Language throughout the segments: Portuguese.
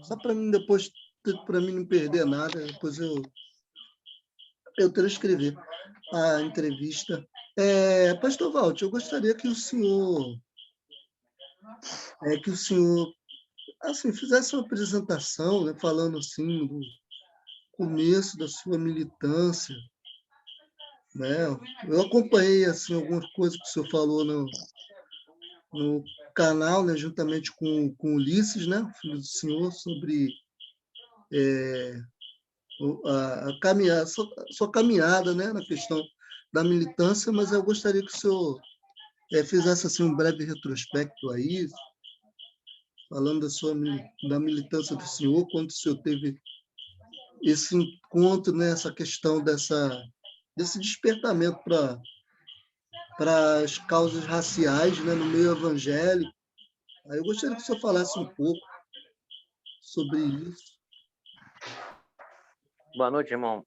Só para mim depois, para mim não perder nada, depois eu transcrever a entrevista. Pastor Walter, eu gostaria que o senhor assim, fizesse uma apresentação, né, falando assim do começo da sua militância, né? Eu acompanhei assim algumas coisas que o senhor falou no canal, né, juntamente com Ulisses, né, filho do senhor, sobre a caminhada, sua caminhada, né, na questão da militância, mas eu gostaria que o senhor fizesse assim um breve retrospecto aí, falando da militância do senhor, quando o senhor teve esse encontro, né, essa questão desse despertamento para as causas raciais, né, no meio evangélico. Aí eu gostaria que o senhor falasse um pouco sobre isso. Boa noite, irmão.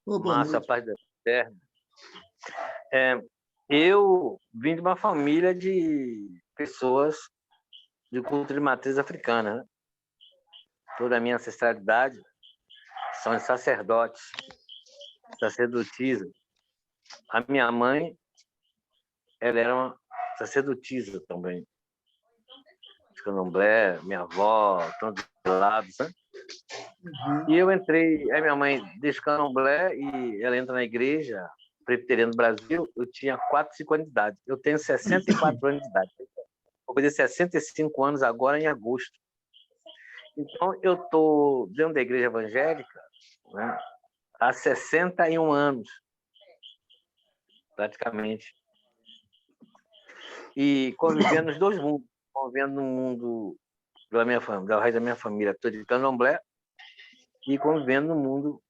Boa Massa, noite. paz da terra. Eu vim de uma família de pessoas de culto de matriz africana, né? Toda a minha ancestralidade são de sacerdotes, sacerdotisa. A minha mãe, ela era uma sacerdotisa também. De candomblé, minha avó, todos os lados, né? Uhum. E eu entrei, a minha mãe deixa o candomblé e ela entra na igreja presbiteriana do Brasil, eu tinha 4, 5 anos de idade. Eu tenho 64 anos de idade. Vou fazer 65 anos agora em agosto. Então, eu estou dentro da igreja evangélica, né, há 61 anos, praticamente. E convivendo nos dois mundos. Convivendo no mundo da minha família, da raiz da minha família, estou de candomblé, e convivendo no mundo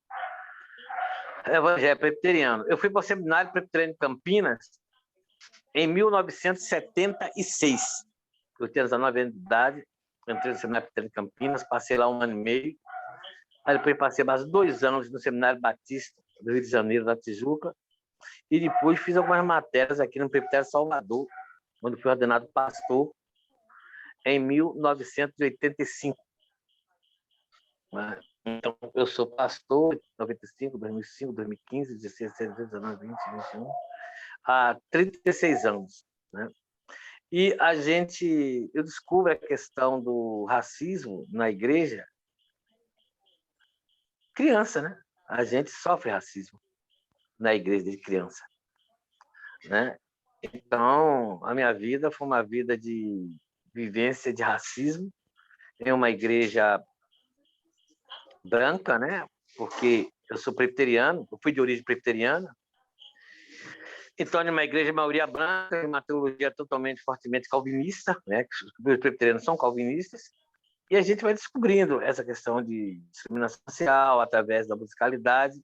evangélico presbiteriano. Eu fui para o seminário presbiteriano de Campinas em 1976. Eu tinha 19 anos de idade, entrei no seminário presbiteriano de Campinas, passei lá 1 ano e meio. Aí depois passei mais 2 anos no Seminário Batista do Rio de Janeiro, da Tijuca, e depois fiz algumas matérias aqui no Presbitério de Salvador, onde fui ordenado pastor em 1985. Então, eu sou pastor em 95, 2005, 2015, 16, 17, 19, 20, 21, há 36 anos. Né? E eu descubro a questão do racismo na igreja criança, né? A gente sofre racismo na igreja de criança, né? Então, a minha vida foi uma vida de vivência de racismo em uma igreja branca, né? Porque eu sou presbiteriano, eu fui de origem presbiteriana. Então, em uma igreja de maioria branca, uma teologia totalmente, fortemente calvinista, né? Os presbiterianos são calvinistas. E a gente vai descobrindo essa questão de discriminação racial através da musicalidade.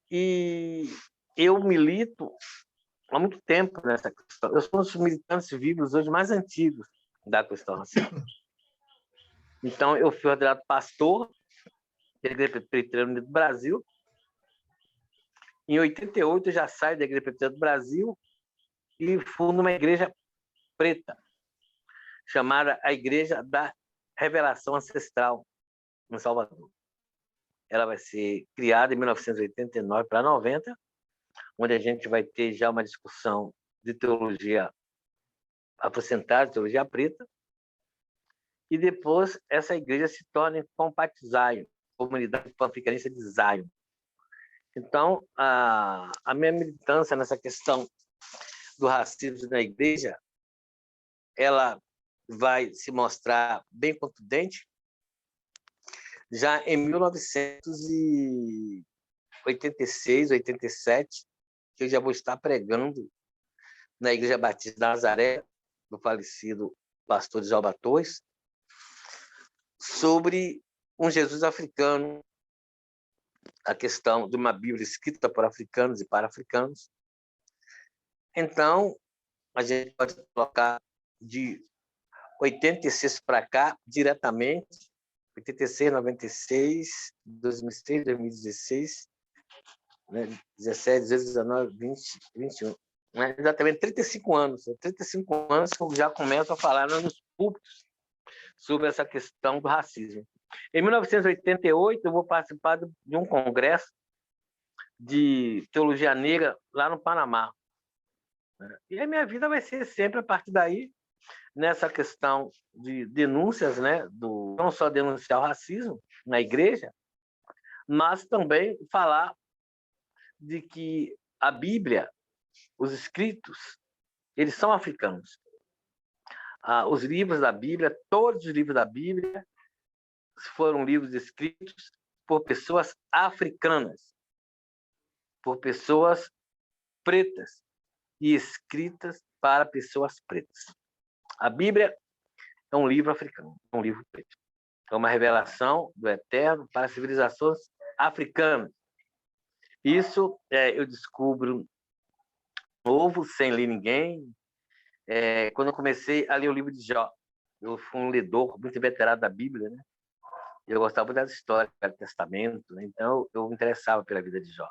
E eu milito há muito tempo nessa questão. Eu sou um dos militantes vivos hoje mais antigos da questão racial. Então, eu fui ordenado pastor da Igreja Presbiteriana do Brasil. Em 88, eu já saio da Igreja Presbiteriana do Brasil e fundo uma igreja preta, chamada a Igreja da Revelação Ancestral, em Salvador. Ela vai ser criada em 1989 para 90, onde a gente vai ter já uma discussão de teologia afrocentrada, teologia preta, e depois essa igreja se torna Compact Zion, Comunidade Pan-Africanista de Zion. Então, a minha militância nessa questão do racismo na igreja, ela vai se mostrar bem contundente já em 1986, 87, que eu já vou estar pregando na Igreja Batista da Nazaré, do falecido pastor Djalma Torres, sobre um Jesus africano, a questão de uma Bíblia escrita por africanos e para africanos. Então, a gente pode colocar de 86 para cá, diretamente, 86, 96, 2006, 2016, né? 17, 19, 20, 21. Né? Exatamente 35 anos. 35 anos que eu já começo a falar nos púlpitos sobre essa questão do racismo. Em 1988, eu vou participar de um congresso de teologia negra lá no Panamá. E a minha vida vai ser sempre, a partir daí, nessa questão de denúncias, né, não só denunciar o racismo na igreja, mas também falar de que a Bíblia, os escritos, eles são africanos. Os livros da Bíblia, todos os livros da Bíblia, foram livros escritos por pessoas africanas, por pessoas pretas e escritas para pessoas pretas. A Bíblia é um livro africano, é um livro preto. É uma revelação do Eterno para civilizações africanas. Isso eu descubro novo, sem ler ninguém. Quando eu comecei a ler o livro de Jó, eu fui um ledor muito veterano da Bíblia, né? Eu gostava muito das histórias do Velho Testamento, né? Então eu me interessava pela vida de Jó.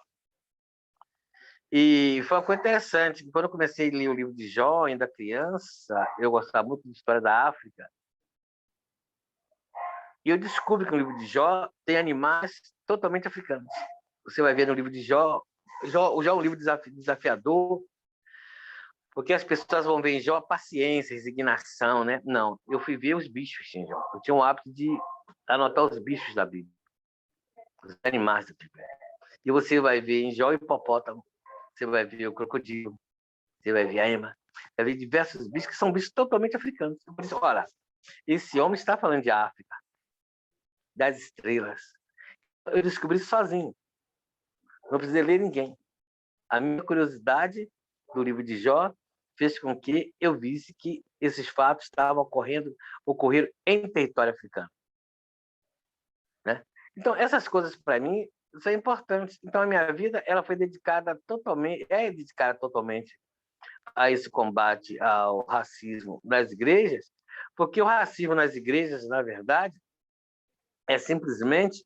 E foi uma coisa interessante, quando eu comecei a ler o livro de Jó, ainda criança, eu gostava muito de história da África. E eu descubro que no livro de Jó tem animais totalmente africanos. Você vai ver no livro de Jó, Jó é um livro desafiador, porque as pessoas vão ver em Jó paciência, resignação, né? Não, eu fui ver os bichos em Jó. Eu tinha um hábito de anotar os bichos da Bíblia, os animais da Bíblia. E você vai ver em Jó o hipopótamo, você vai ver o crocodilo, você vai ver a ema, vai ver diversos bichos que são bichos totalmente africanos. Por isso, olha, esse homem está falando de África, das estrelas. Eu descobri isso sozinho. Não precisei ler ninguém. A minha curiosidade do livro de Jó fez com que eu visse que esses fatos estavam ocorreram em território africano. Né? Então, essas coisas, para mim, são importantes. Então, a minha vida ela foi dedicada totalmente a esse combate ao racismo nas igrejas, porque o racismo nas igrejas, na verdade, é simplesmente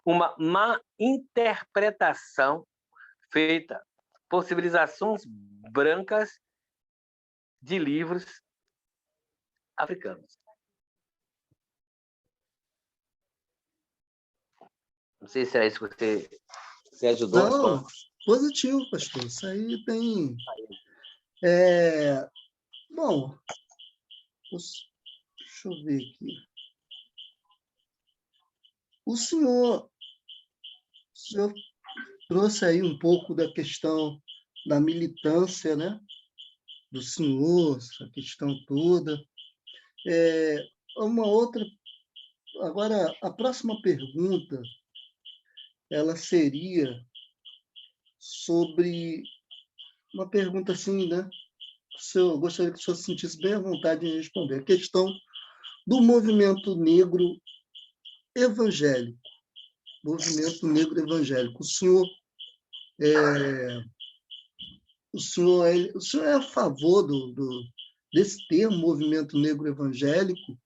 uma má interpretação feita por civilizações brancas de livros africanos. Não sei se é isso que você ajudou. Não, positivo, pastor. Isso aí tem... Bom, deixa eu ver aqui. O senhor trouxe aí um pouco da questão da militância, né? Do senhor, essa questão toda. Uma outra... Agora, a próxima pergunta, ela seria sobre uma pergunta assim, né? Eu gostaria que o senhor se sentisse bem à vontade em responder. A questão do movimento negro evangélico. Movimento negro evangélico. O senhor é a favor desse termo, movimento negro evangélico?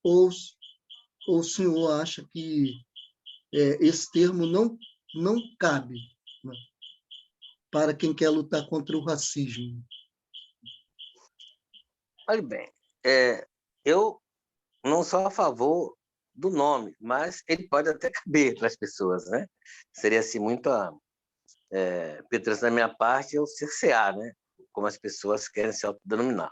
Ou o senhor acha que esse termo não cabe, né, para quem quer lutar contra o racismo? Olha bem, eu não sou a favor do nome, mas ele pode até caber para as pessoas, né? Seria assim muito Petras da minha parte eu cercear, né? Como as pessoas querem se autodenominar.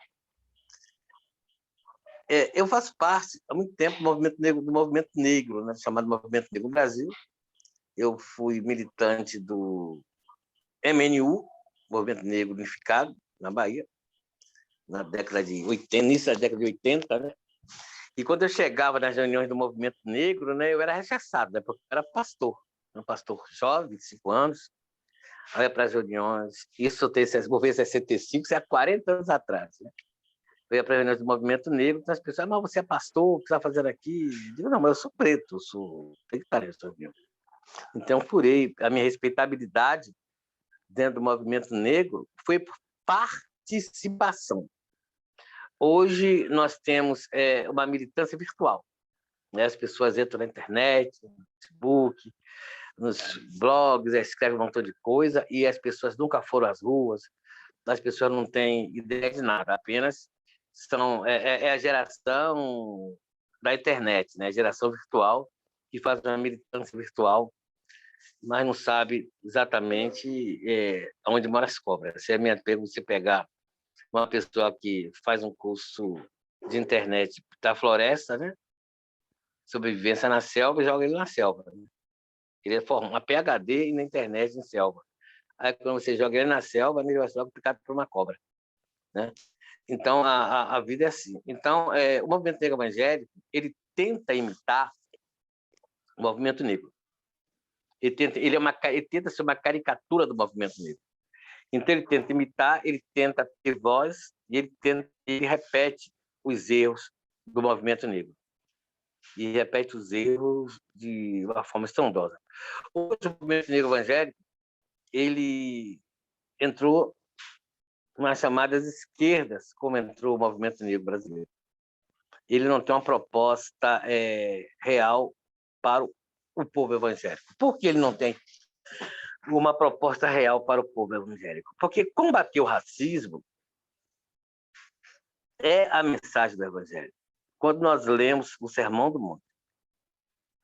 Eu faço parte há muito tempo do movimento negro, né? Chamado Movimento Negro no Brasil. Eu fui militante do MNU, Movimento Negro Unificado, na Bahia, na década de 80, início da década de 80, né? E quando eu chegava nas reuniões do movimento negro, né, eu era rechaçado, né, porque eu era pastor, um pastor jovem, 25 anos, eu ia para as reuniões, isso tem movimento 65, isso é há 40 anos atrás, né? Eu ia para as reuniões do movimento negro, então as pessoas, mas você é pastor, o que você está fazendo aqui? Eu digo, não, mas eu sou preto, eu sou pretário, então, furei a minha respeitabilidade dentro do movimento negro, foi por participação. Hoje, nós temos uma militância virtual. Né? As pessoas entram na internet, no Facebook, nos blogs, escrevem um montão de coisa, e as pessoas nunca foram às ruas, as pessoas não têm ideia de nada, apenas é a geração da internet, né? A geração virtual, que faz uma militância virtual, mas não sabe exatamente onde moram as cobras. Se é minha pergunta, você pegar uma pessoa que faz um curso de internet da floresta, né? Sobrevivência na selva, joga ele na selva. Né? Ele forma uma PhD na internet em selva. Aí, quando você joga ele na selva, ele vai ser logo picado por uma cobra. Né? Então, a vida é assim. Então, o movimento negro evangélico, ele tenta imitar o movimento negro. Ele tenta ser uma caricatura do movimento negro. Então, ele tenta imitar, ele tenta ter voz e ele repete os erros do movimento negro. E repete os erros de uma forma estrondosa. Hoje, o movimento negro evangélico, ele entrou nas chamadas esquerdas, como entrou o movimento negro brasileiro. Ele não tem uma proposta real para o povo evangélico. Por que ele não tem uma proposta real para o povo evangélico? Porque combater o racismo é a mensagem do evangelho. Quando nós lemos o Sermão do Monte,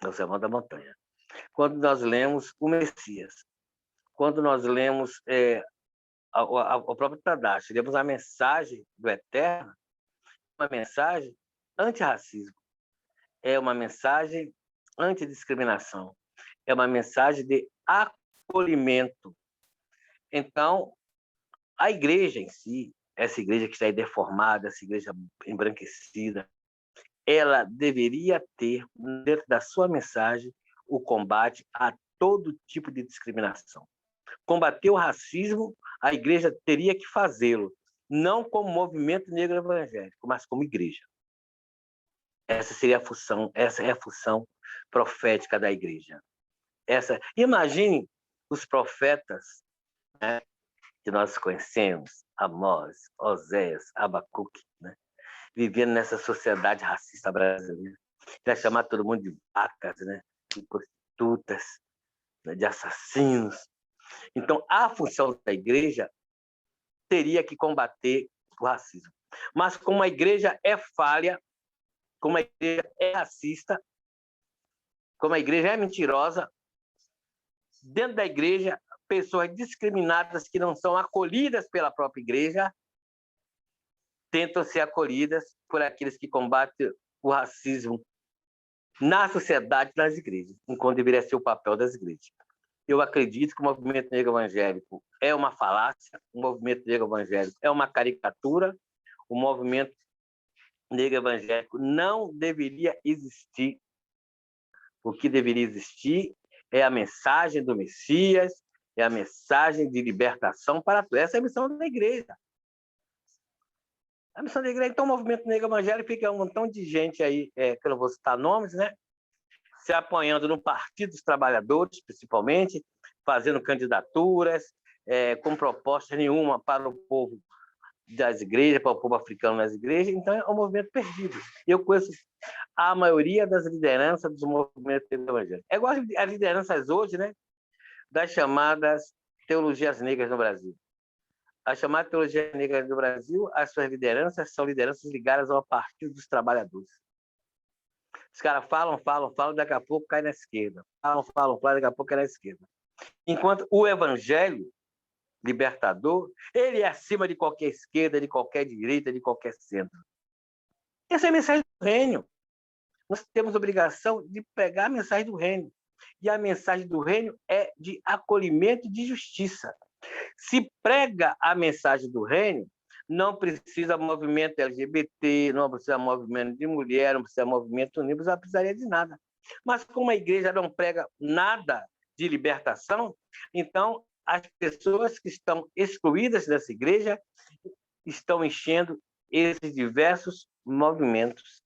o Sermão da Montanha, quando nós lemos o Messias, quando nós lemos o próprio Tadashi, lemos a mensagem do Eterno, uma mensagem antirracismo, é uma mensagem antidiscriminação, é uma mensagem de acolhimento. Então, a igreja em si, essa igreja que está aí deformada, essa igreja embranquecida, ela deveria ter, dentro da sua mensagem, o combate a todo tipo de discriminação. Combater o racismo, a igreja teria que fazê-lo, não como movimento negro evangélico, mas como igreja. Essa seria a função, essa é a função profética da igreja. Imagine os profetas, né, que nós conhecemos, Amós, Oséias, Abacuque, né, vivendo nessa sociedade racista brasileira, vai chamar todo mundo de vacas, né, de prostitutas, né, de assassinos. Então, a função da igreja teria que combater o racismo. Mas como a igreja é falha, como a igreja é racista, como a igreja é mentirosa, dentro da igreja, pessoas discriminadas que não são acolhidas pela própria igreja tentam ser acolhidas por aqueles que combatem o racismo na sociedade, nas igrejas, enquanto deveria ser o papel das igrejas. Eu acredito que o movimento negro evangélico é uma falácia, o movimento negro evangélico é uma caricatura, o movimento negro evangélico não deveria existir. O que deveria existir é a mensagem do Messias, é a mensagem de libertação para todos. Essa é a missão da igreja. A missão da igreja, então, o movimento negro evangélico fica um montão de gente aí, que eu não vou citar nomes, né? Se apoiando no Partido dos Trabalhadores, principalmente, fazendo candidaturas, com proposta nenhuma para o povo das igrejas, para o povo africano nas igrejas. Então, é um movimento perdido. Eu conheço a maioria das lideranças dos movimentos evangélicos. É igual as lideranças hoje, né, das chamadas teologias negras no Brasil. A chamada teologia negra no Brasil, as suas lideranças são lideranças ligadas ao Partido dos Trabalhadores. Os caras falam, daqui a pouco cai na esquerda. Falam, daqui a pouco cai na esquerda. Enquanto o evangelho libertador, ele é acima de qualquer esquerda, de qualquer direita, de qualquer centro. Essa é a mensagem do reino. Nós temos a obrigação de pegar a mensagem do reino. E a mensagem do reino é de acolhimento e de justiça. Se prega a mensagem do reino, não precisa movimento LGBT, não precisa movimento de mulher, não precisa movimento unido, não precisaria de nada. Mas como a igreja não prega nada de libertação, então as pessoas que estão excluídas dessa igreja estão enchendo esses diversos movimentos.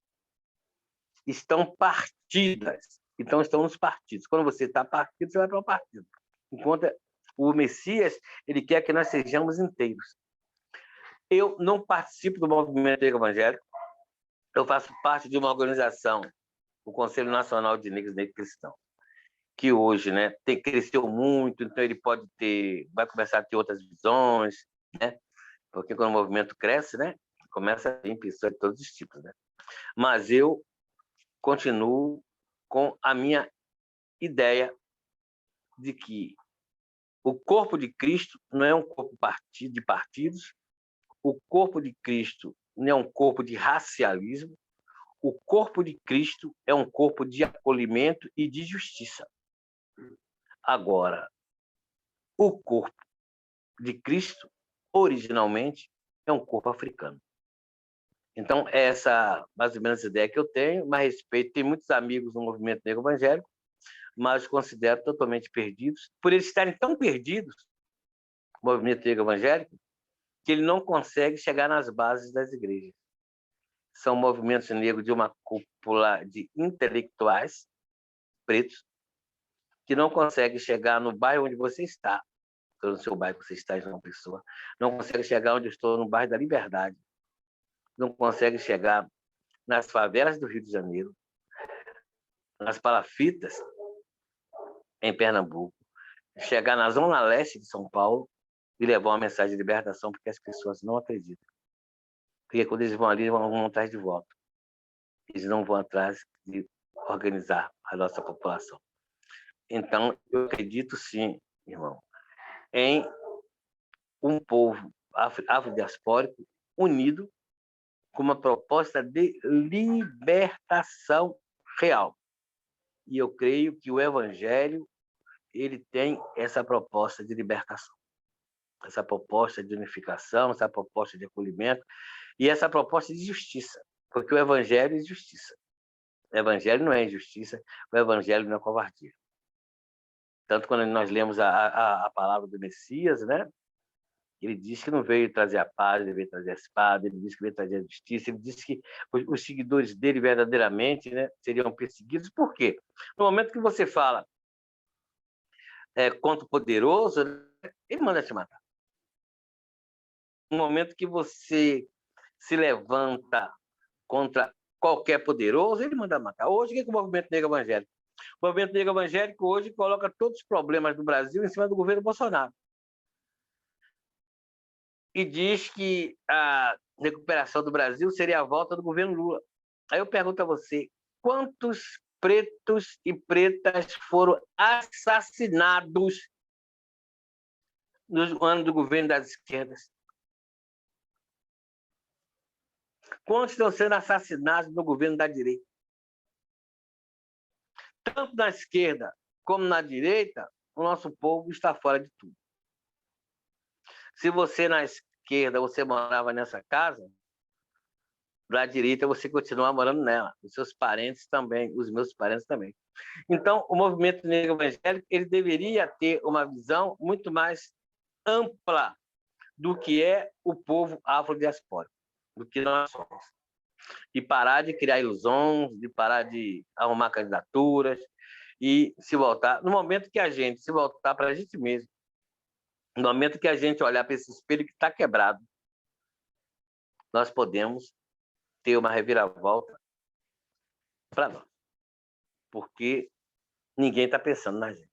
Estão partidas. Então, estão nos partidos. Quando você está partido, você vai para o partido. Enquanto o Messias, ele quer que nós sejamos inteiros. Eu não participo do movimento evangélico. Eu faço parte de uma organização, o Conselho Nacional de Negros e Cristãos, que hoje, né, cresceu muito, então ele vai começar a ter outras visões, né? Porque quando o movimento cresce, né, Começa a vir pessoas de todos os tipos, né? Mas eu continuo com a minha ideia de que o corpo de Cristo não é um corpo de partidos, o corpo de Cristo não é um corpo de racialismo, o corpo de Cristo é um corpo de acolhimento e de justiça. Agora, o corpo de Cristo, originalmente, é um corpo africano. Então, é essa mais ou menos a ideia que eu tenho, mas respeito, tem muitos amigos no movimento negro evangélico, mas os considero totalmente perdidos, por eles estarem tão perdidos, o movimento negro evangélico, que ele não consegue chegar nas bases das igrejas. São movimentos negros de uma cúpula de intelectuais pretos que não conseguem chegar no bairro onde você está, no seu bairro que você está em João Pessoa, não consegue chegar onde eu estou, no bairro da Liberdade, não consegue chegar nas favelas do Rio de Janeiro, nas palafitas em Pernambuco, chegar na zona leste de São Paulo e levar uma mensagem de libertação, porque as pessoas não acreditam. Porque quando eles vão ali, vão atrás de voto. Eles não vão atrás de organizar a nossa população. Então, eu acredito sim, irmão, em um povo afrodiaspórico unido com uma proposta de libertação real. E eu creio que o Evangelho ele tem essa proposta de libertação, essa proposta de unificação, essa proposta de acolhimento e essa proposta de justiça, porque o Evangelho é justiça. O Evangelho não é injustiça, o Evangelho não é covardia. Tanto quando nós lemos a palavra do Messias, né? Ele diz que não veio trazer a paz, ele veio trazer a espada, ele disse que veio trazer a justiça, ele disse que os seguidores dele verdadeiramente, né, seriam perseguidos. Por quê? No momento que você fala contra o poderoso, ele manda te matar. No momento que você se levanta contra qualquer poderoso, ele manda matar. Hoje, o que é o movimento negro evangélico? O movimento negro evangélico hoje coloca todos os problemas do Brasil em cima do governo Bolsonaro. E diz que a recuperação do Brasil seria a volta do governo Lula. Aí eu pergunto a você, quantos pretos e pretas foram assassinados no ano do governo das esquerdas? Quantos estão sendo assassinados no governo da direita? Tanto na esquerda como na direita, o nosso povo está fora de tudo. Se você na esquerda você morava nessa casa, da direita você continua morando nela. Os seus parentes também, os meus parentes também. Então, o movimento negro evangélico ele deveria ter uma visão muito mais ampla do que é o povo afrodiaspórico, do que nós somos. E parar de criar ilusões, de parar de arrumar candidaturas e se voltar. No momento que a gente se voltar para a gente mesmo, no momento que a gente olhar para esse espelho que está quebrado, nós podemos ter uma reviravolta para nós. Porque ninguém está pensando na gente.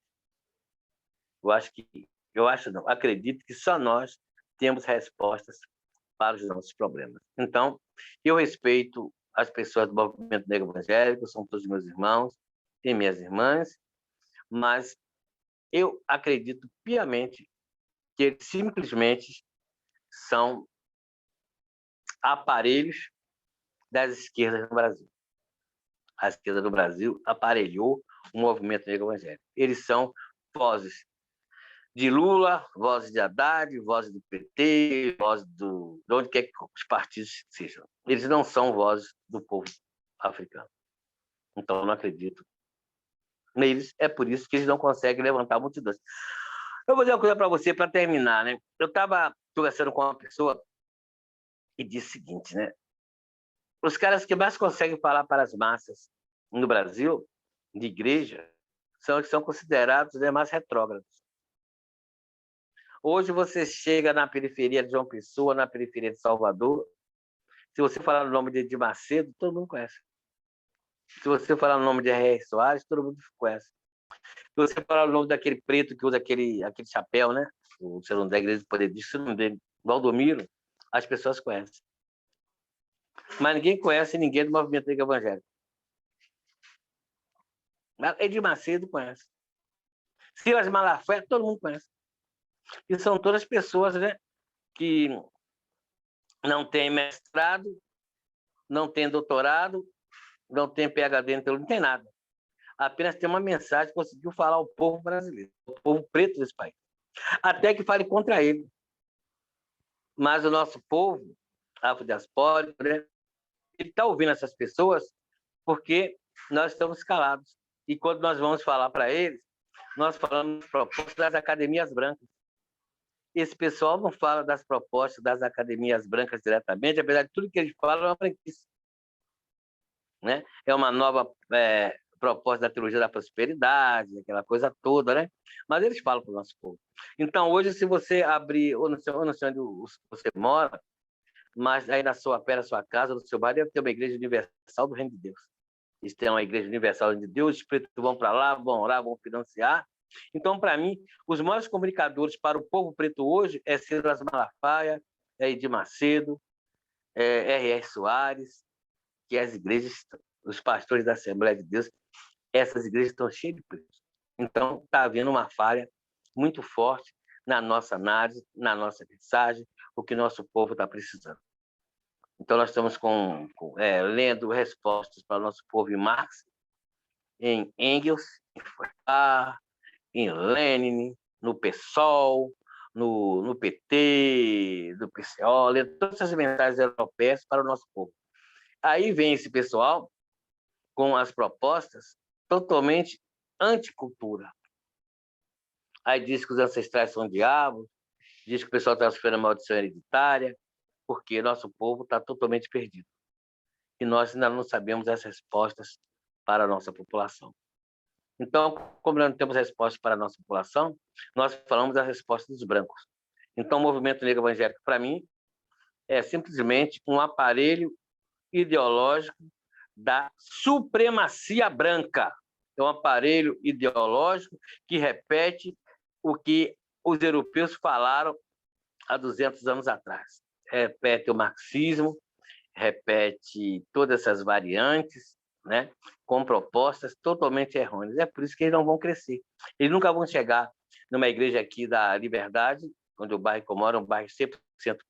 Acredito que só nós temos respostas para os nossos problemas. Então, eu respeito as pessoas do movimento negro evangélico, são todos meus irmãos e minhas irmãs, mas eu acredito piamente que eles simplesmente são aparelhos das esquerdas no Brasil. A esquerda do Brasil aparelhou o movimento negro evangélico. Eles são vozes de Lula, vozes de Haddad, vozes do PT, vozes de onde quer que os partidos sejam. Eles não são vozes do povo africano. Então, eu não acredito neles. É por isso que eles não conseguem levantar multidões. Eu vou dizer uma coisa para você, para terminar, né? Eu estava conversando com uma pessoa e disse o seguinte, né? Os caras que mais conseguem falar para as massas no Brasil, de igreja, são os que são considerados mais retrógrados. Hoje você chega na periferia de João Pessoa, na periferia de Salvador, se você falar o nome de Edir Macedo, todo mundo conhece. Se você falar o nome de R.R. Soares, todo mundo conhece. Se você falar o nome daquele preto que usa aquele chapéu, né? O Serão da Igreja do Poder disso, o nome dele, Valdomiro, as pessoas conhecem. mas ninguém conhece ninguém do movimento negro evangélico. Edir Macedo conhece. Silas Malafaia, todo mundo conhece. E são todas pessoas, né, que não têm mestrado, não têm doutorado, não têm PhD em teologia, não tem nada. Apenas tem uma mensagem que conseguiu falar ao povo brasileiro, ao povo preto desse país. Até que fale contra ele. Mas o nosso povo, afrodiaspórico, né, ele está ouvindo essas pessoas porque nós estamos calados. E quando nós vamos falar para eles, nós falamos das propostas das academias brancas. Esse pessoal não fala das propostas das academias brancas diretamente, apesar de tudo que eles falam é uma branquice. Né? É uma nova proposta da teologia da prosperidade, aquela coisa toda, né? Mas eles falam para o nosso povo. Então, hoje, se você abrir, ou não sei onde você mora, mas aí perto da sua casa, no seu bairro, deve ter uma igreja universal do Reino de Deus. Eles têm uma igreja universal de Deus, os pretos vão para lá, vão orar, vão financiar. Então, para mim, os maiores comunicadores para o povo preto hoje é Silas Malafaia, é Edir Macedo, é R.R. Soares, que as igrejas, os pastores da Assembleia de Deus, essas igrejas estão cheias de pretos. Então, está havendo uma falha muito forte na nossa análise, na nossa mensagem, o que nosso povo está precisando. Então, nós estamos lendo respostas para o nosso povo em Marx, em Engels, em Feuerbach, em Lenin, no PSOL, no PT, no PCO, lendo todas essas mensagens europeias para o nosso povo. Aí vem esse pessoal com as propostas totalmente anticultura. Aí diz que os ancestrais são diabos, diz que o pessoal está sofrendo maldição hereditária, porque nosso povo está totalmente perdido. E nós ainda não sabemos as respostas para a nossa população. Então, como nós não temos respostas para a nossa população, nós falamos das respostas dos brancos. Então, o movimento negro evangélico, para mim, é simplesmente um aparelho ideológico da supremacia branca. É um aparelho ideológico que repete o que os europeus falaram há 200 anos atrás. Repete o marxismo, repete todas essas variantes, né, com propostas totalmente errôneas. É por isso que eles não vão crescer. Eles nunca vão chegar numa igreja aqui da Liberdade, onde o bairro que eu moro é um bairro 100%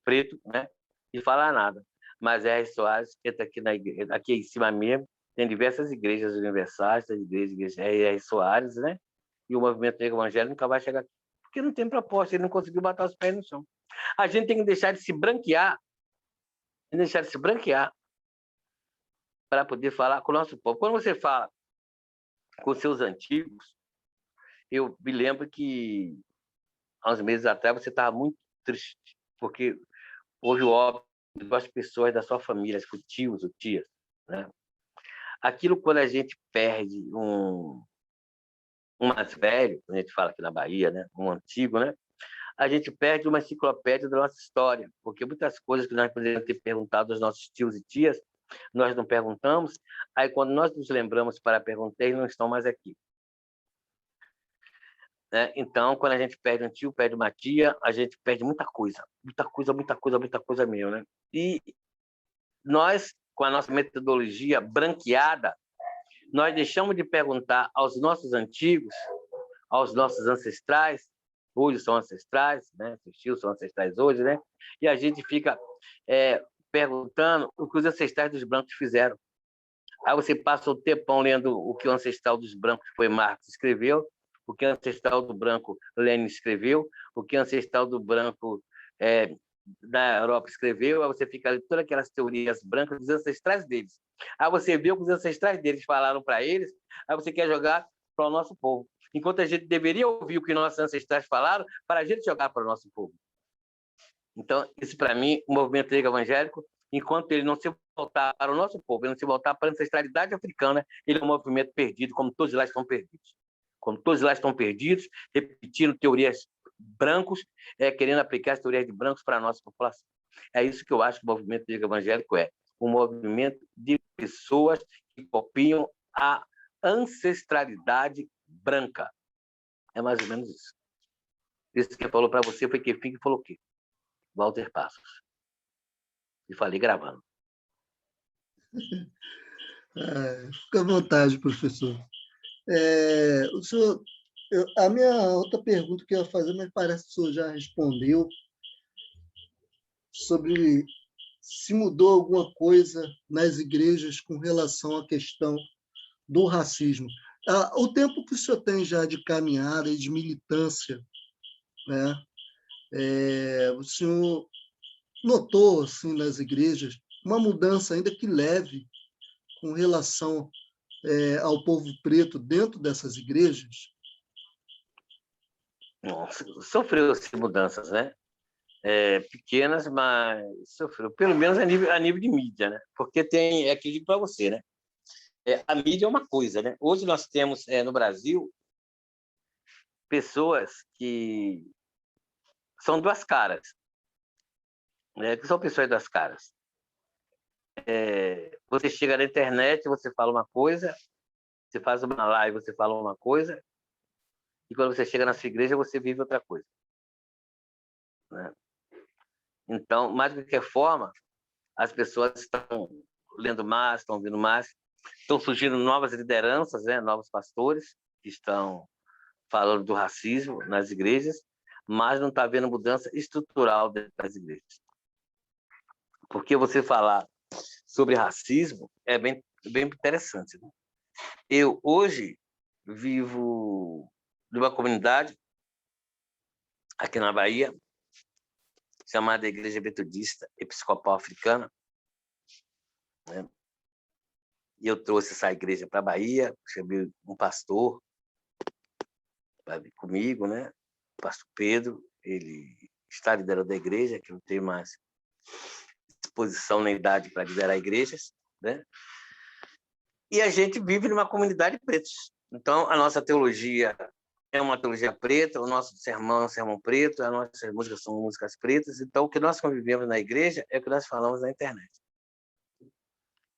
preto, né, e falar nada. Mas R. Soares entra aqui em cima mesmo, tem diversas igrejas universais, tem igrejas R. Soares, né, e o movimento negro evangélico nunca vai chegar aqui, porque não tem proposta, ele não conseguiu botar os pés no chão. A gente tem que deixar de se branquear, para poder falar com o nosso povo. Quando você fala com seus antigos, eu me lembro que, há uns meses atrás, você estava muito triste, porque houve o óbito das pessoas da sua família, os tios ou tias. Né? Aquilo, quando a gente perde um mais velho, a gente fala aqui na Bahia, né? Um antigo, né? A gente perde uma enciclopédia da nossa história, porque muitas coisas que nós poderíamos ter perguntado aos nossos tios e tias, nós não perguntamos, aí quando nós nos lembramos para perguntar, eles não estão mais aqui. Né? Então, quando a gente perde um tio, perde uma tia, a gente perde muita coisa mesmo. Né? E nós, com a nossa metodologia branqueada, nós deixamos de perguntar aos nossos antigos, aos nossos ancestrais, hoje são ancestrais, né? Os tios são ancestrais hoje, né? E a gente fica perguntando o que os ancestrais dos brancos fizeram. Aí você passa o tempão lendo o que o ancestral dos brancos foi Marx escreveu, o que o ancestral do branco Lenin escreveu, o que o ancestral do branco da Europa escreveu, aí você fica lendo todas aquelas teorias brancas dos ancestrais deles. Aí você vê o que os ancestrais deles falaram para eles, aí você quer jogar para o nosso povo. Enquanto a gente deveria ouvir o que nossos ancestrais falaram para a gente jogar para o nosso povo. Então, isso para mim, o movimento negro evangélico, enquanto ele não se voltar para o nosso povo, ele não se voltar para a ancestralidade africana, ele é um movimento perdido, como todos lá estão perdidos. Como todos lá estão perdidos, repetindo teorias brancos, querendo aplicar as teorias de brancos para a nossa população. É isso que eu acho que o movimento negro evangélico é. Um movimento de pessoas que copiam a ancestralidade branca. É mais ou menos isso. Isso que falou para você foi que falou o quê? Walter Passos. E falei gravando. Fica à vontade, professor. O senhor, a minha outra pergunta que eu ia fazer, mas parece que o senhor já respondeu, sobre se mudou alguma coisa nas igrejas com relação à questão do racismo. O tempo que o senhor tem já de caminhada e de militância, né? O senhor notou, assim, nas igrejas, uma mudança, ainda que leve, com relação ao povo preto dentro dessas igrejas? Nossa, sofreu-se mudanças, né? Pequenas, mas sofreu. Pelo menos a nível de mídia, né? Porque tem, é que eu digo para você, né? A mídia é uma coisa, né? Hoje nós temos no Brasil pessoas que são duas caras, né? Que são pessoas duas caras. Você chega na internet, você fala uma coisa, você faz uma live, você fala uma coisa, e quando você chega na sua igreja, você vive outra coisa, né? Então, mais de qualquer forma, as pessoas estão lendo mais, estão ouvindo mais, estão surgindo novas lideranças, né? Novos pastores que estão falando do racismo nas igrejas, mas não está havendo mudança estrutural dentro das igrejas. Porque você falar sobre racismo é bem interessante, né? Eu, hoje, vivo numa comunidade aqui na Bahia, chamada Igreja Metodista Episcopal Africana, né? E eu trouxe essa igreja para a Bahia, chamei um pastor para vir comigo, né? O pastor Pedro, ele está liderando a igreja, que não tem mais disposição nem idade para liderar igrejas, né? E a gente vive numa comunidade preta. Então, a nossa teologia é uma teologia preta, o nosso sermão é um sermão preto, as nossas músicas são músicas pretas. Então, o que nós convivemos na igreja é o que nós falamos na internet.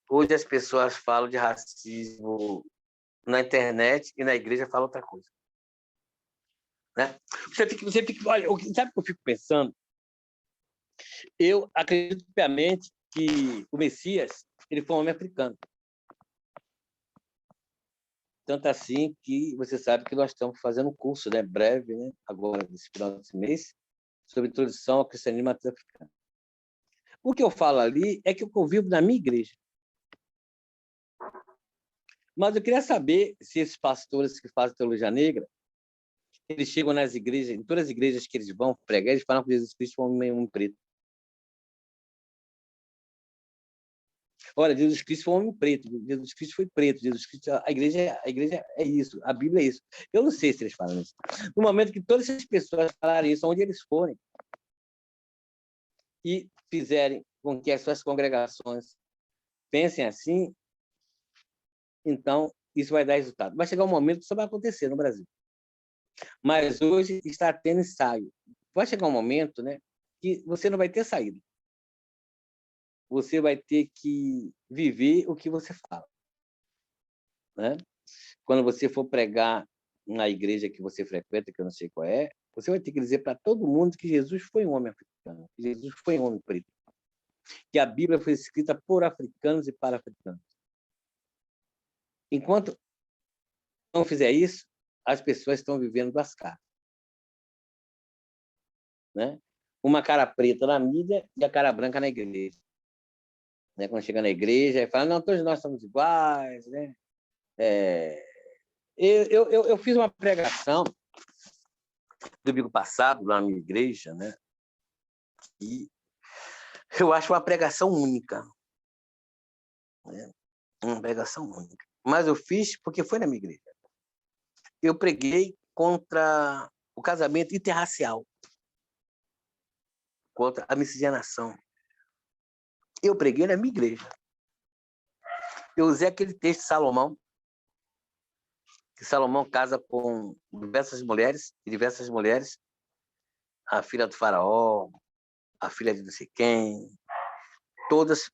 Hoje as pessoas falam de racismo na internet e na igreja falam outra coisa, né? Olha, sabe o que eu fico pensando? Eu acredito piamente que o Messias ele foi um homem africano. Tanto assim que você sabe que nós estamos fazendo um curso, né, breve, né, agora, nesse final desse mês, sobre introdução ao cristianismo africano. O que eu falo ali é que eu convivo na minha igreja. Mas eu queria saber se esses pastores que fazem teologia negra, eles chegam nas igrejas, em todas as igrejas que eles vão pregar, eles falam que Jesus Cristo é um homem preto. Olha, Jesus Cristo foi um homem preto, Jesus Cristo foi preto, Jesus Cristo, a igreja é isso, a Bíblia é isso. Eu não sei se eles falam isso. No momento que todas essas pessoas falarem isso, onde eles forem, e fizerem com que as suas congregações pensem assim, então isso vai dar resultado. Vai chegar um momento que isso vai acontecer no Brasil. Mas hoje está tendo ensaio. Vai chegar um momento, né, que você não vai ter saída. Você vai ter que viver o que você fala, né? Quando você for pregar na igreja que você frequenta, que eu não sei qual é, você vai ter que dizer para todo mundo que Jesus foi um homem africano, que Jesus foi um homem preto, que a Bíblia foi escrita por africanos e para africanos. Enquanto não fizer isso, as pessoas estão vivendo duas caras, né? Uma cara preta na mídia e a cara branca na igreja. Né? Quando chega na igreja, fala, não, todos nós somos iguais, né? Eu fiz uma pregação domingo passado lá na minha igreja, né? E eu acho uma pregação única, né? Uma pregação única. Mas eu fiz porque foi na minha igreja. Eu preguei contra o casamento interracial, contra a miscigenação. Eu preguei na minha igreja. Eu usei aquele texto de Salomão, que Salomão casa com diversas mulheres, a filha do faraó, a filha de não sei quem, todas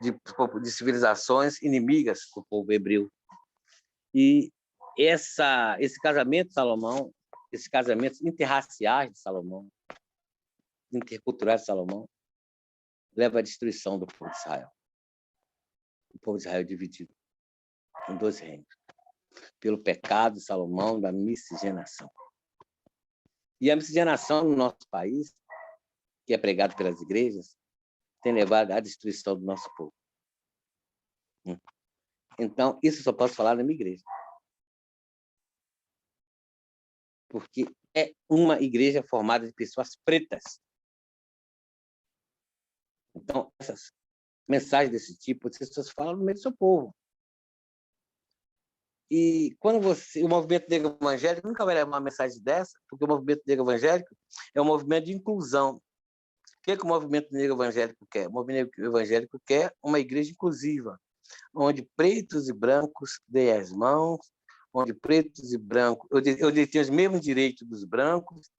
de civilizações inimigas com o povo hebreu. E esse casamento de Salomão, esses casamentos interraciais de Salomão, interculturais de Salomão, leva à destruição do povo de Israel. o povo de Israel dividido em 2 reinos, pelo pecado de Salomão, da miscigenação. E a miscigenação no nosso país, que é pregado pelas igrejas, tem levado à destruição do nosso povo. Então, isso eu só posso falar na minha igreja. Porque é uma igreja formada de pessoas pretas. Então, essas mensagens desse tipo, as pessoas falam no meio do seu povo. E quando o movimento negro evangélico nunca vai levar uma mensagem dessa, porque o movimento negro evangélico é um movimento de inclusão. O que o movimento negro evangélico quer? O movimento negro evangélico quer uma igreja inclusiva, onde pretos e brancos deem as mãos, onde pretos e brancos, onde tem os mesmos direitos dos brancos,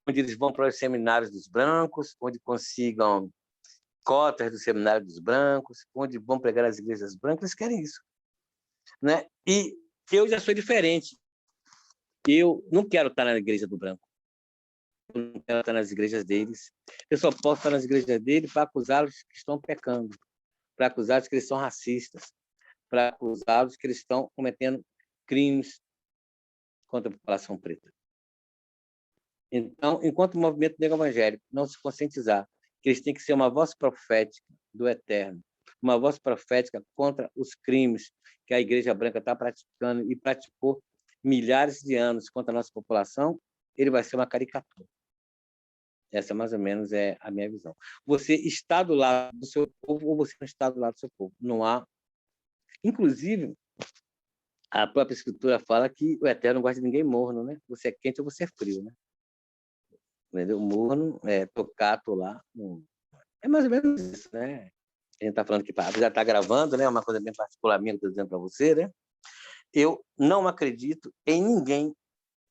onde eles vão para os seminários dos brancos, onde consigam cotas do seminário dos brancos, onde vão pregar as igrejas brancas, eles querem isso. Né? E eu já sou diferente. Eu não quero estar na igreja do branco. Eu não quero estar nas igrejas deles. Eu só posso estar nas igrejas deles para acusá-los que estão pecando, para acusá-los que eles são racistas, para acusá-los que eles estão cometendo crimes contra a população preta. Então, enquanto o movimento negro evangélico não se conscientizar que eles têm que ser uma voz profética do Eterno, uma voz profética contra os crimes que a Igreja Branca está praticando e praticou milhares de anos contra a nossa população, ele vai ser uma caricatura. Essa, mais ou menos, é a minha visão. Você está do lado do seu povo ou você não está do lado do seu povo. Não há... Inclusive, a própria Escritura fala que o Eterno não gosta de ninguém morno, né? Você é quente ou você é frio, né? Entendeu? Morno, tocato lá. É mais ou menos isso, né? A gente está falando que já está gravando, né? Uma coisa bem particular minha que estou dizendo para você, né? Eu não acredito em ninguém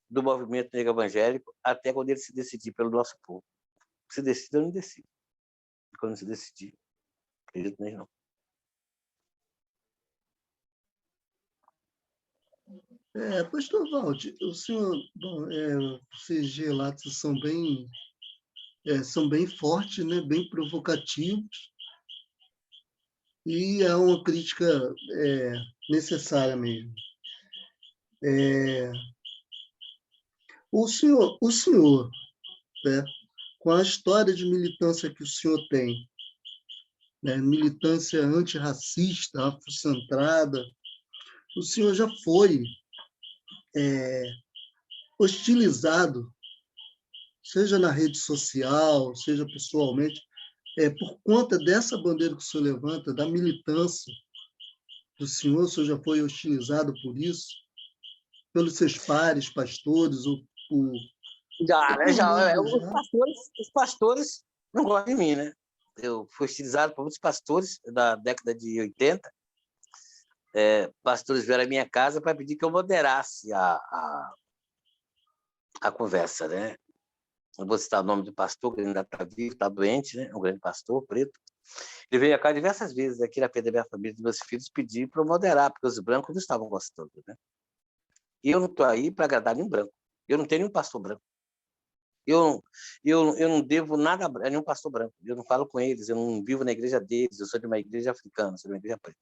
do movimento negro evangélico até quando ele se decidir pelo nosso povo. Se decide, eu não decido. Quando se decidir, acredito nem não. Pastor Valde, o senhor, esses relatos são bem fortes, né? Bem provocativos, e é uma crítica necessária mesmo. O senhor, né, com a história de militância que o senhor tem, né, militância antirracista, afrocentrada, o senhor já foi hostilizado, seja na rede social, seja pessoalmente, por conta dessa bandeira que o senhor levanta, da militância do senhor? O senhor já foi hostilizado por isso? Pelos seus pares, pastores, ou por... Já. Os pastores não gostam de mim, né? Eu fui hostilizado por muitos pastores da década de 80. Pastores vieram à minha casa para pedir que eu moderasse a conversa, né? Não vou citar o nome do pastor, que ele ainda está vivo, está doente, né? Um grande pastor, preto. Ele veio a cá diversas vezes, aqui na frente da minha família, dos meus filhos, pedir para eu moderar, porque os brancos não estavam gostando, né? E eu não estou aí para agradar nenhum branco. Eu não tenho nenhum pastor branco. Eu não devo nada a nenhum pastor branco. Eu não falo com eles, eu não vivo na igreja deles, eu sou de uma igreja africana, sou de uma igreja preta.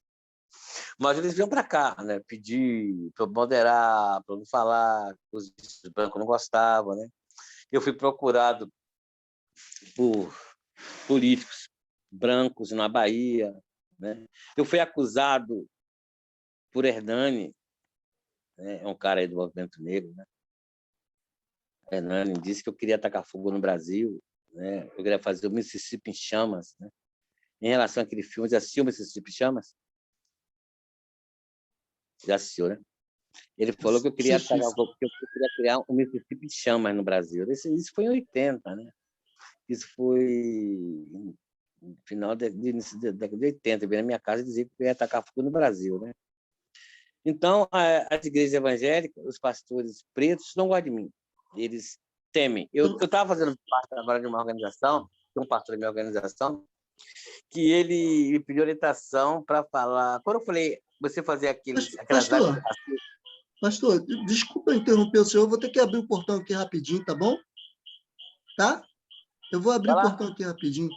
Mas eles vinham para cá, né? Pedir para eu moderar, para eu não falar, os brancos não gostavam, né? Eu fui procurado por políticos brancos na Bahia, né? Eu fui acusado por Hernani, né? É um cara aí do movimento negro, né? Hernani disse que eu queria atacar fogo no Brasil, né? Eu queria fazer o Mississippi em Chamas, né? Em relação àquele filme, já assistiu o Mississippi em Chamas? Já assistiu, né? Ele falou que eu queria criar um Mississippi em Chamas no Brasil. Isso foi em 80, né? Isso foi no final da década de 80. Ele veio na minha casa e dizia que eu ia atacar fogo no Brasil, né? Então, as igrejas evangélicas, os pastores pretos, não gostam de mim. Eles temem. Eu estava fazendo parte agora de uma organização, de um pastor da minha organização, que ele me pediu orientação para falar. Quando eu falei, você fazer aquelas lives... Pastor, desculpa interromper o senhor, eu vou ter que abrir o portão aqui rapidinho, tá bom? Tá? Eu vou abrir o portão aqui rapidinho.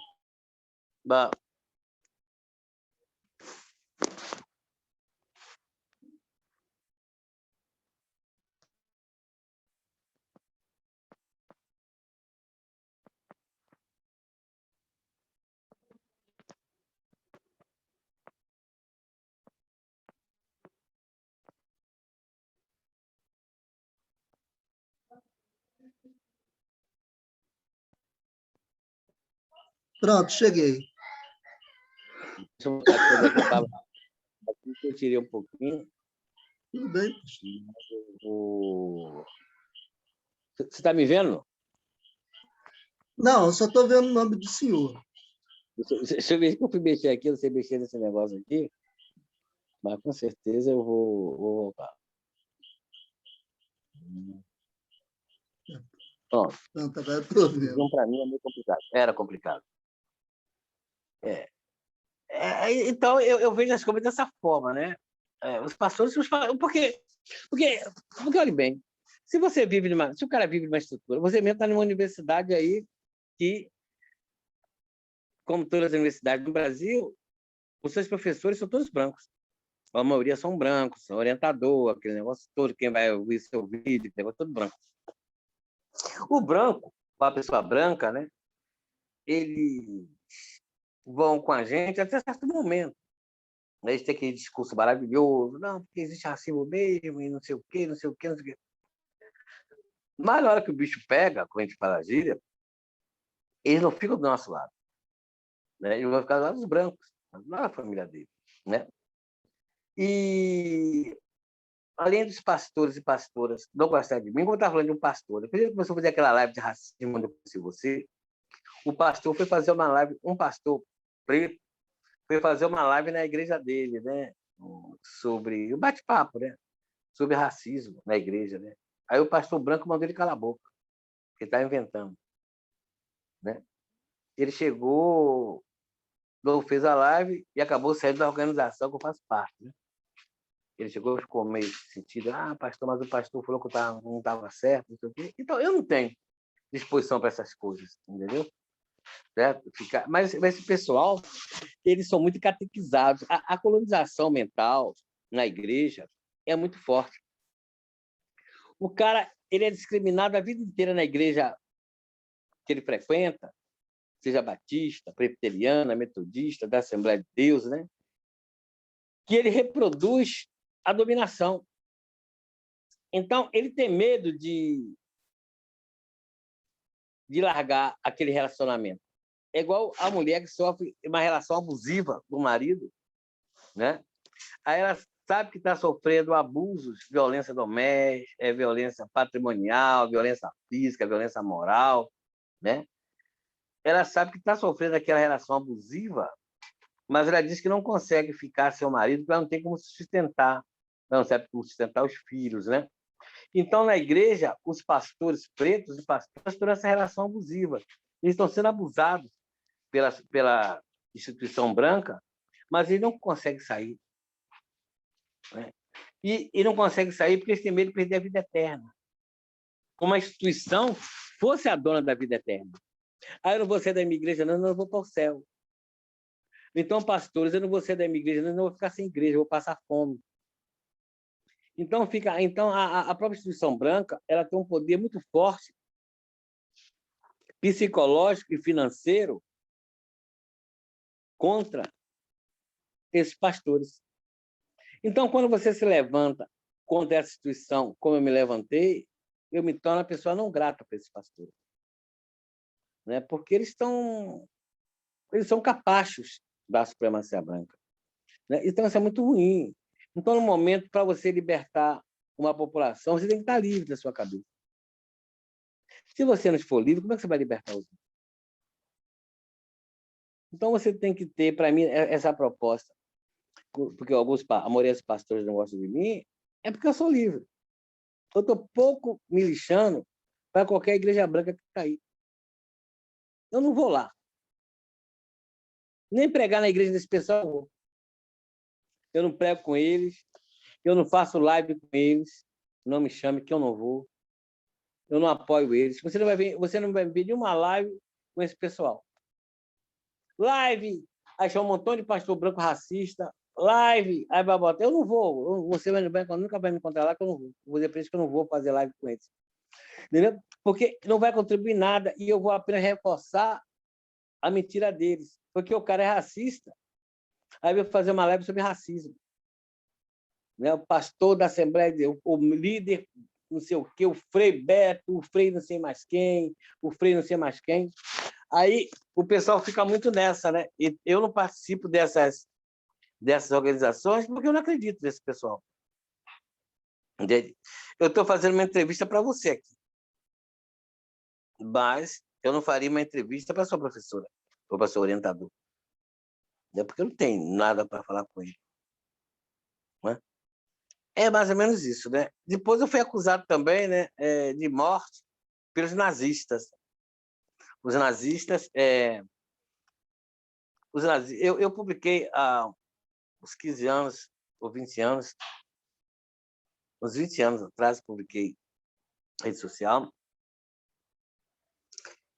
Bom. Pronto, cheguei. Deixa eu botar aqui onde é que eu estava. Aqui que eu tirei um pouquinho. Tudo bem? Você está me vendo? Não, eu só estou vendo o nome do senhor. Deixa eu ver se eu fui mexer aqui, eu não sei mexer nesse negócio aqui, mas com certeza eu vou voltar. Pronto. Pronto, agora eu estou vendo. Então, para mim é meio complicado. Era complicado. Então, eu vejo as coisas dessa forma, né? Os pastores... Porque, olha bem, se o cara vive numa estrutura, você mesmo está numa universidade aí que, como todas as universidades do Brasil, os seus professores são todos brancos. A maioria são brancos, são orientador, aquele negócio todo, quem vai ouvir seu vídeo, aquele negócio todo branco. O branco, a pessoa branca, né? Eles vão com a gente até certo momento. Eles têm aquele discurso maravilhoso, não, porque existe racismo mesmo, e não sei o quê, não sei o quê, não sei o quê. Mas na hora que o bicho pega, como a gente fala gíria, eles não ficam do nosso lado. Né? Eles vão ficar do lado dos brancos, lá da família dele. Né? E, além dos pastores e pastoras não gostarem de mim, como eu estava falando de um pastor, depois ele começou a fazer aquela live de racismo, onde eu conheci você, o pastor foi fazer uma live, um pastor preto, foi fazer uma live na igreja dele, né? Sobre o bate-papo, né? Sobre racismo na igreja, né? Aí o pastor branco mandou ele calar a boca, porque está inventando, né? Ele chegou, não fez a live e acabou saindo da organização que eu faço parte, né? Ele chegou e ficou meio sentido, pastor, mas o pastor falou que não estava certo, não sei o quê. Então, eu não tenho disposição para essas coisas, entendeu? Certo? Mas esse pessoal, eles são muito catequizados. A colonização mental na igreja é muito forte. O cara, ele é discriminado a vida inteira na igreja que ele frequenta, seja batista, presbiteriana, metodista, da Assembleia de Deus, né? Que ele reproduz a dominação. Então, ele tem medo de largar aquele relacionamento. É igual a mulher que sofre uma relação abusiva do marido, né? Aí ela sabe que está sofrendo abusos, violência doméstica, violência patrimonial, violência física, violência moral, né? Ela sabe que está sofrendo aquela relação abusiva, mas ela diz que não consegue ficar sem o marido porque ela não tem como sustentar, não sabe como sustentar os filhos, né? Então, na igreja, os pastores pretos e pastoras têm essa relação abusiva. Eles estão sendo abusados pela instituição branca, mas eles não conseguem sair. Né? E não conseguem sair porque eles têm medo de perder a vida eterna. Como a instituição fosse a dona da vida eterna. Eu não vou ser da minha igreja, não, eu vou para o céu. Então, pastores, eu não vou ser da minha igreja, não, eu vou ficar sem igreja, eu vou passar fome. Então, a própria instituição branca ela tem um poder muito forte, psicológico e financeiro, contra esses pastores. Então, quando você se levanta contra essa instituição, como eu me levantei, eu me torno a pessoa não grata para esses pastores. Né? Porque eles são capachos da supremacia branca. Né? Então, isso é muito ruim. Então, no momento, para você libertar uma população, você tem que estar livre da sua cabeça. Se você não for livre, como é que você vai libertar os outros? Então, você tem que ter, para mim, essa proposta. Porque a maioria dos pastores não gostam de mim, é porque eu sou livre. Eu estou pouco me lixando para qualquer igreja branca que está aí. Eu não vou lá. Nem pregar na igreja desse pessoal. Eu não prego com eles. Eu não faço live com eles. Não me chame que eu não vou. Eu não apoio eles. Você não vai ver nenhuma live com esse pessoal. Live, achou um montão de pastor branco racista. Live, aí vai botar. Eu não vou. Você nunca vai me encontrar lá que eu não vou. Vou dizer para eles que eu não vou fazer live com eles. Entendeu? Porque não vai contribuir nada e eu vou apenas reforçar a mentira deles. Porque o cara é racista. Aí eu vou fazer uma live sobre racismo. Né? O pastor da Assembleia, o líder, não sei o quê, o Frei Beto, o Frei não sei mais quem, o Frei não sei mais quem. Aí o pessoal fica muito nessa, né? E eu não participo dessas organizações porque eu não acredito nesse pessoal. Entende? Eu estou fazendo uma entrevista para você aqui, mas eu não faria uma entrevista para sua professora ou para seu orientador, né? Porque eu não tenho nada para falar com ele. Né? É mais ou menos isso, né? Depois eu fui acusado também, né, de morte pelos nazistas. Os nazistas, eu publiquei há uns 15 anos ou 20 anos, uns 20 anos atrás, publiquei na rede social,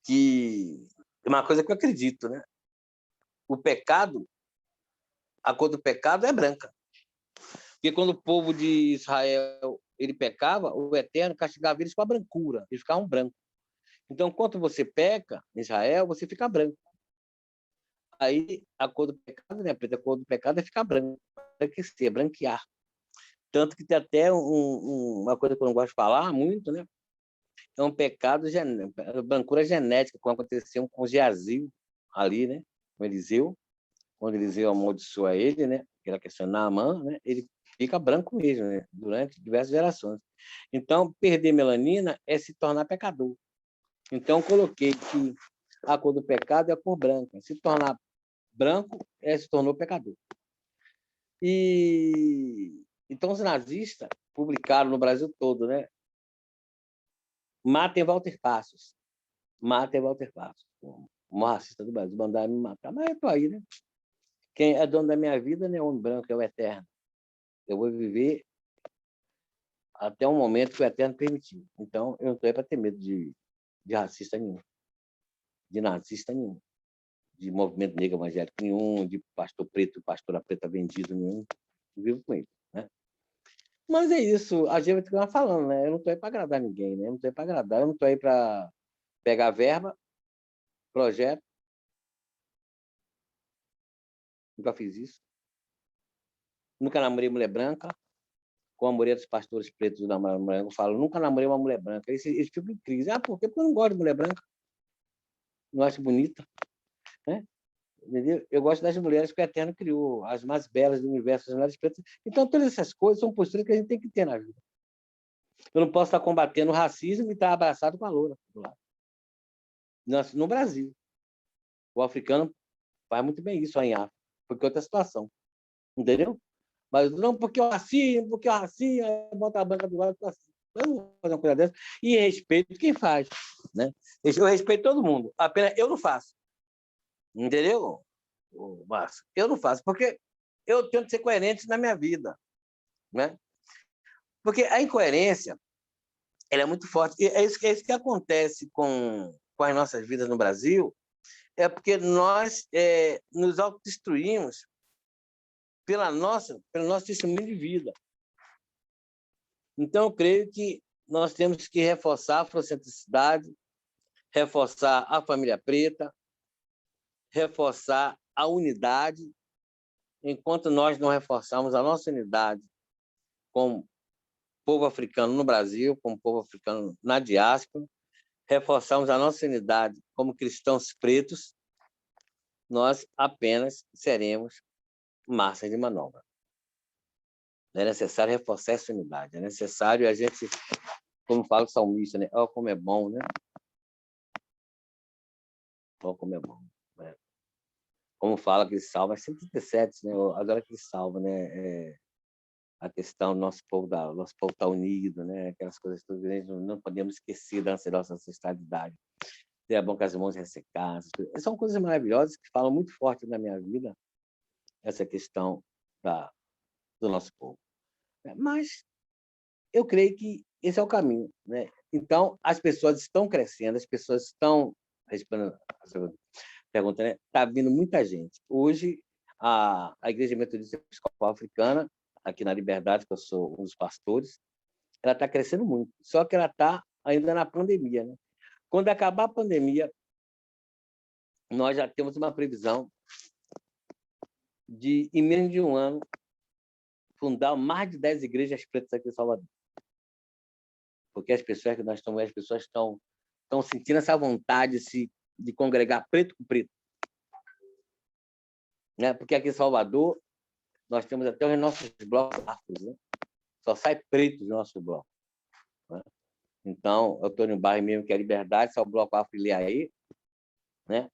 que é uma coisa que eu acredito, né? O pecado, a cor do pecado é branca. Porque quando o povo de Israel ele pecava, o Eterno castigava eles com a brancura, eles ficavam brancos. Então, quando você peca em Israel, você fica branco. Aí, a cor do pecado, né? A cor do pecado é ficar branco, branquecer, branquear. Tanto que tem até uma coisa que eu não gosto de falar muito, né? É um pecado, brancura genética, como aconteceu com Geazil ali, né? Com Eliseu, quando Eliseu amaldiçoa ele, né? Aquela questão de Naamã, né? Ele fica branco mesmo, né? Durante diversas gerações. Então, perder melanina é se tornar pecador. Então, coloquei que a cor do pecado é a cor branca. Se tornar branco, se tornou pecador. E então os nazistas publicaram no Brasil todo, né? Matem Walter Passos. Matem Walter Passos. O maior racista do Brasil. Mandaram me matar. Mas eu tô aí, né? Quem é dono da minha vida não é o homem branco, é o Eterno. Eu vou viver até um momento que o Eterno permitir. Então, eu não estou aí para ter medo de racista nenhum, de nazista nenhum, de movimento negro evangélico nenhum, de pastor preto, pastora preta vendido nenhum. Eu vivo com ele, né? Mas é isso, a gente vai falando, né? Eu não estou aí para agradar ninguém, né? Eu não estou aí para agradar, eu não estou aí para pegar verba, projeto. Nunca fiz isso. Nunca namorei mulher branca. Com a maioria dos pastores pretos do namoro mulher branca, eu falo, nunca namorei uma mulher branca. Eles ficam em crise. Ah, por quê? Porque eu não gosto de mulher branca. Não acho bonita. Né? Entendeu? Eu gosto das mulheres que o Eterno criou, as mais belas do universo, as mulheres pretas. Então, todas essas coisas são posturas que a gente tem que ter na vida. Eu não posso estar combatendo o racismo e estar abraçado com a loura do lado. No Brasil. O africano faz muito bem isso aí em África, porque é outra situação. Entendeu? Mas não porque o racismo, bota a banca do lado. Eu não vou fazer uma coisa dessa. E respeito quem faz. Né? Eu respeito todo mundo. Apenas eu não faço. Entendeu, Márcio? Eu não faço, porque eu tenho que ser coerente na minha vida. Né? Porque a incoerência ela é muito forte. E é isso que acontece com as nossas vidas no Brasil, é porque nós nos autodestruímos pelo nosso testemunho de vida. Então, eu creio que nós temos que reforçar a afrocentricidade, reforçar a família preta, reforçar a unidade, enquanto nós não reforçarmos a nossa unidade como povo africano no Brasil, como povo africano na diáspora, reforçarmos a nossa unidade como cristãos pretos, nós apenas seremos massa de manobra. É necessário reforçar essa unidade, é necessário a gente, como fala o salmista, né? Ó, como é bom, né? Ó, como é bom. Né? Como fala que ele salva, é 137, né? Agora que ele salva, né? A questão do nosso povo tá unido, né? Aquelas coisas todas, não podemos esquecer da nossa ancestralidade. É bom que as mãos ressecadas. São coisas maravilhosas que falam muito forte na minha vida, essa questão do nosso povo. Mas eu creio que esse é o caminho, né? Então, as pessoas estão crescendo, as pessoas estão respondendo a pergunta, né? Está vindo muita gente. Hoje, a Igreja Metodista Episcopal Africana, aqui na Liberdade, que eu sou um dos pastores, ela está crescendo muito. Só que ela está ainda na pandemia, né? Quando acabar a pandemia, nós já temos uma previsão de, em menos de um ano, fundar mais de 10 igrejas pretas aqui em Salvador. Porque as pessoas estão sentindo essa vontade de se de congregar preto com preto. Né? Porque aqui em Salvador, nós temos até os nossos blocos afros, né? Só sai preto do nosso bloco. Né? Então, eu estou no bairro mesmo que é Liberdade, só o bloco afro aí, né?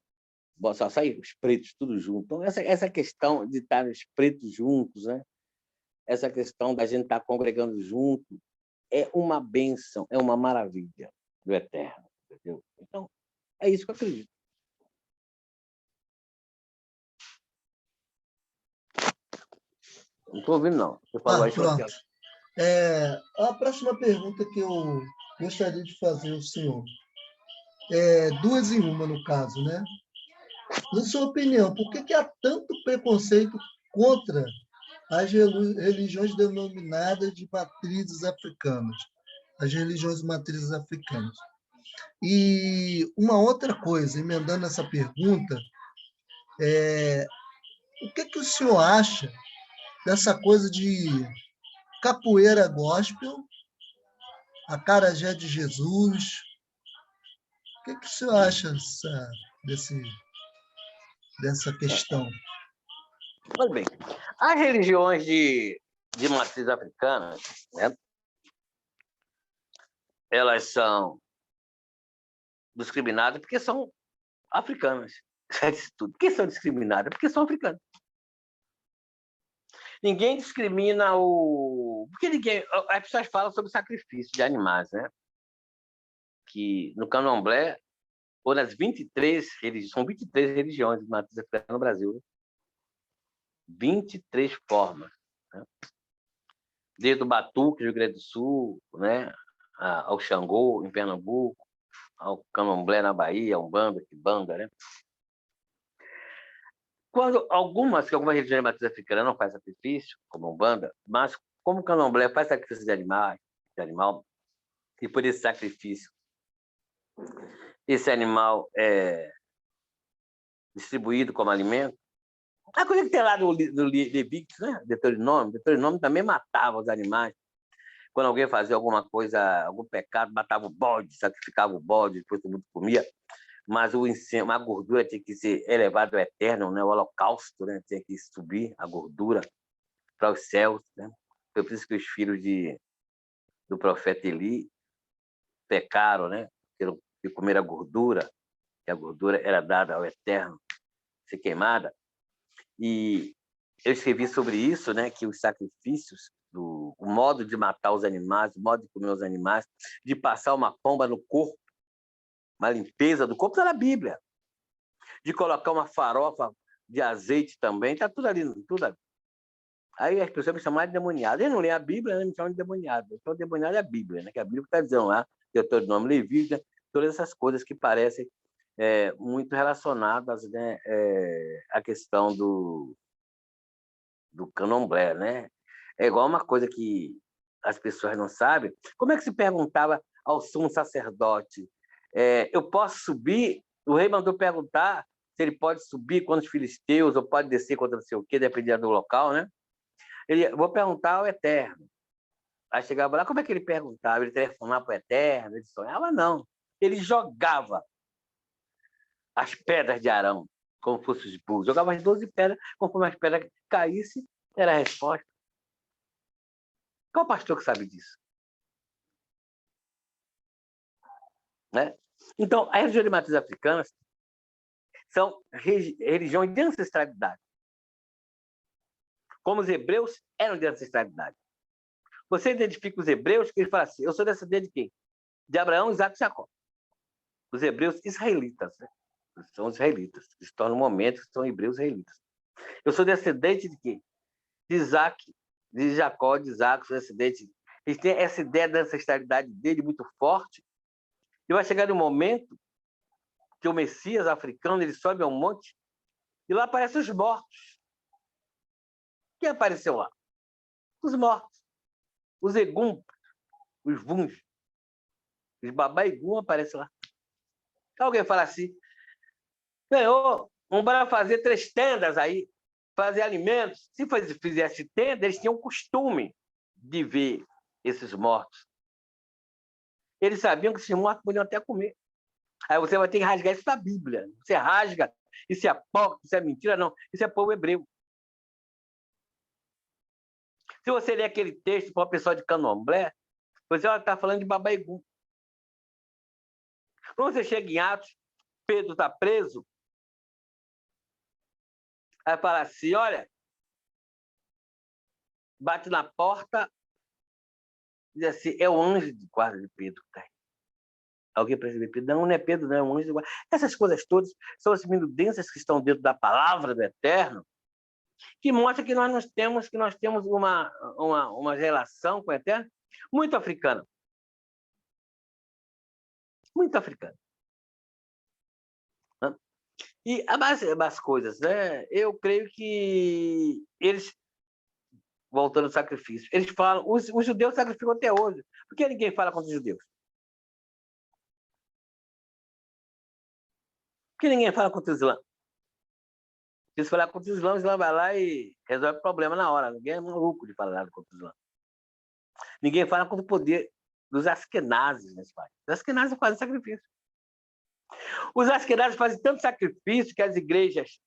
Só sai os pretos tudo junto. Então, essa questão de estar os pretos juntos, né? Essa questão da gente estar congregando junto, é uma bênção, é uma maravilha do Eterno. Entendeu? Então, é isso que eu acredito. Não estou ouvindo, não. Você falou aí, Pronto. A próxima pergunta que eu gostaria de fazer ao senhor. Duas em uma, no caso, né? Na sua opinião, por que há tanto preconceito contra as religiões denominadas de matrizes africanas? As religiões de matrizes africanas. E uma outra coisa, emendando essa pergunta, o que o senhor acha dessa coisa de capoeira gospel, acarajé de Jesus? O que o senhor acha dessa questão? Pois bem, as religiões de matriz africana, né, elas são discriminadas porque são africanas. Por que são discriminadas? Porque são africanas. Ninguém discrimina porque as pessoas falam sobre sacrifício de animais, né? Que no candomblé, ou nas 23 religiões, são 23 religiões de matriz africana no Brasil. 23 formas. Né? Desde o Batuque, Rio Grande do Sul, né? Ao Xangô, em Pernambuco, ao candomblé na Bahia, ao Umbanda, Kibanda, né? Quando algumas religiões de matriz africana não fazem sacrifício, como a Umbanda, mas como o candomblé faz sacrifício de animal, e por esse sacrifício, esse animal é distribuído como alimento, a coisa que tem lá no Levítico, né? Deuteronômio também matava os animais. Quando alguém fazia alguma coisa, algum pecado, matava o bode, sacrificava o bode, depois todo mundo comia. Mas a gordura tinha que ser elevada ao eterno, né? O holocausto, né? Tinha que subir a gordura para os céus. Né? Foi por isso que os filhos do profeta Eli pecaram, né? De comer a gordura, que a gordura era dada ao eterno, ser queimada. E eu escrevi sobre isso, né? Que os sacrifícios, o modo de matar os animais, o modo de comer os animais, de passar uma pomba no corpo, uma limpeza do corpo, está na Bíblia. De colocar uma farofa de azeite também, está tudo ali, tudo ali. Aí as pessoas me chamam de demoniado. Eles não leem a Bíblia, né? Me chamam de demoniado. Então, demoniado é a Bíblia, né? Que a Bíblia está dizendo lá, Deuteronômio, Levítico, né? Todas essas coisas que parecem muito relacionadas, né? À questão do candomblé, né? É igual uma coisa que as pessoas não sabem. Como é que se perguntava ao sumo sacerdote? Eu posso subir? O rei mandou perguntar se ele pode subir contra os filisteus ou pode descer contra não sei o quê, dependendo do local, né? Vou perguntar ao Eterno. Aí chegava lá, como é que ele perguntava? Ele telefonava para o Eterno? Ele sonhava? Não. Ele jogava as pedras de Arão, como fossem os burros. Jogava as 12 pedras, conforme as pedras caíssem, era a resposta. Qual pastor que sabe disso? Né? Então, as religiões de matriz africanas são religiões de ancestralidade. Como os hebreus eram de ancestralidade. Você identifica os hebreus, que ele fala assim, eu sou descendente de quem? De Abraão, Isaac e Jacó. Os hebreus israelitas, né? São israelitas. Eles estão no momento que são hebreus israelitas. Eu sou descendente de quem? De Isaac, de Jacó, de Isaac, sou descendente. Eles têm essa ideia da ancestralidade dele muito forte. E vai chegar um momento que o Messias africano ele sobe a um monte e lá aparecem os mortos. Quem apareceu lá? Os mortos. Os Egum, os Vuns, os Babaigum aparecem lá. Alguém fala assim, ganhou, vamos fazer 3 tendas aí, fazer alimentos. Se fizesse tenda, eles tinham o costume de ver esses mortos. Eles sabiam que esses mortos podiam até comer. Aí você vai ter que rasgar isso da Bíblia. Você rasga, isso é apócrifo, isso é mentira, não. Isso é povo hebreu. Se você ler aquele texto para o pessoal de Candomblé, você está falando de Baba Yaga. Quando você chega em Atos, Pedro está preso, aí fala assim, olha, bate na porta, diz assim, é o anjo de guarda de Pedro que está aí. Alguém percebeu Pedro? Não, não é Pedro, não, é um anjo de guarda. Essas coisas todas são as minudências que estão dentro da palavra do Eterno, que mostra que nós temos uma relação com o Eterno muito africana. Muito africana. E as coisas, né? Eu creio que eles, voltando ao sacrifício, eles falam, os judeus sacrificam até hoje. Por que ninguém fala contra os judeus? Por que ninguém fala contra o Islã? Se eles falar contra o Islã vai lá e resolve o problema na hora. Ninguém é maluco de falar nada contra o Islã. Ninguém fala contra o poder dos askenazes nesse país. Os askenazes fazem sacrifício. Os askenazes fazem tanto sacrifício que as igrejas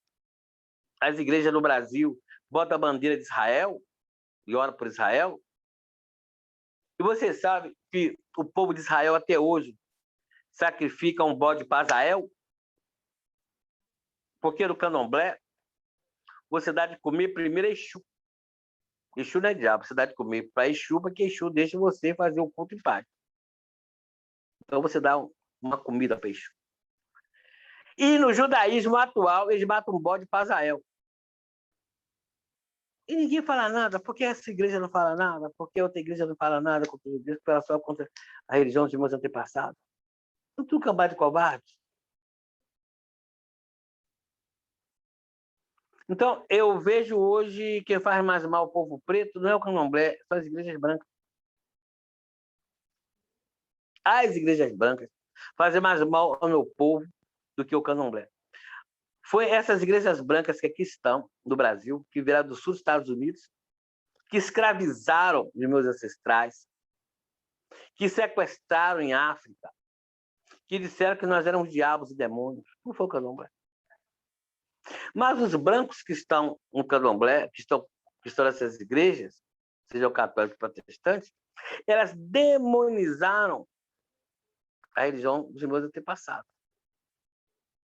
no Brasil botam a bandeira de Israel e oram por Israel. E você sabe que o povo de Israel até hoje sacrifica um bode para Israel? Porque no Candomblé você dá de comer primeiro a Exu. Exu não é diabo, você dá de comer para Exu, porque Exu deixa você fazer o culto em paz. Então você dá uma comida para Exu. E no judaísmo atual, eles matam um bode para Israel. E ninguém fala nada, porque essa igreja não fala nada, porque outra igreja não fala nada contra os judeus, porque ela só contra a religião dos meus antepassados. Não tu cambá de covarde. Então, eu vejo hoje que faz mais mal ao povo preto não é o Candomblé, são as igrejas brancas. As igrejas brancas fazem mais mal ao meu povo do que o Candomblé. Foi essas igrejas brancas que aqui estão, no Brasil, que vieram do sul dos Estados Unidos, que escravizaram os meus ancestrais, que sequestraram em África, que disseram que nós éramos diabos e demônios. Não foi o Candomblé. Mas os brancos que estão no Candomblé, que estão nessas igrejas, sejam católicos ou protestantes, elas demonizaram a religião dos meus antepassados.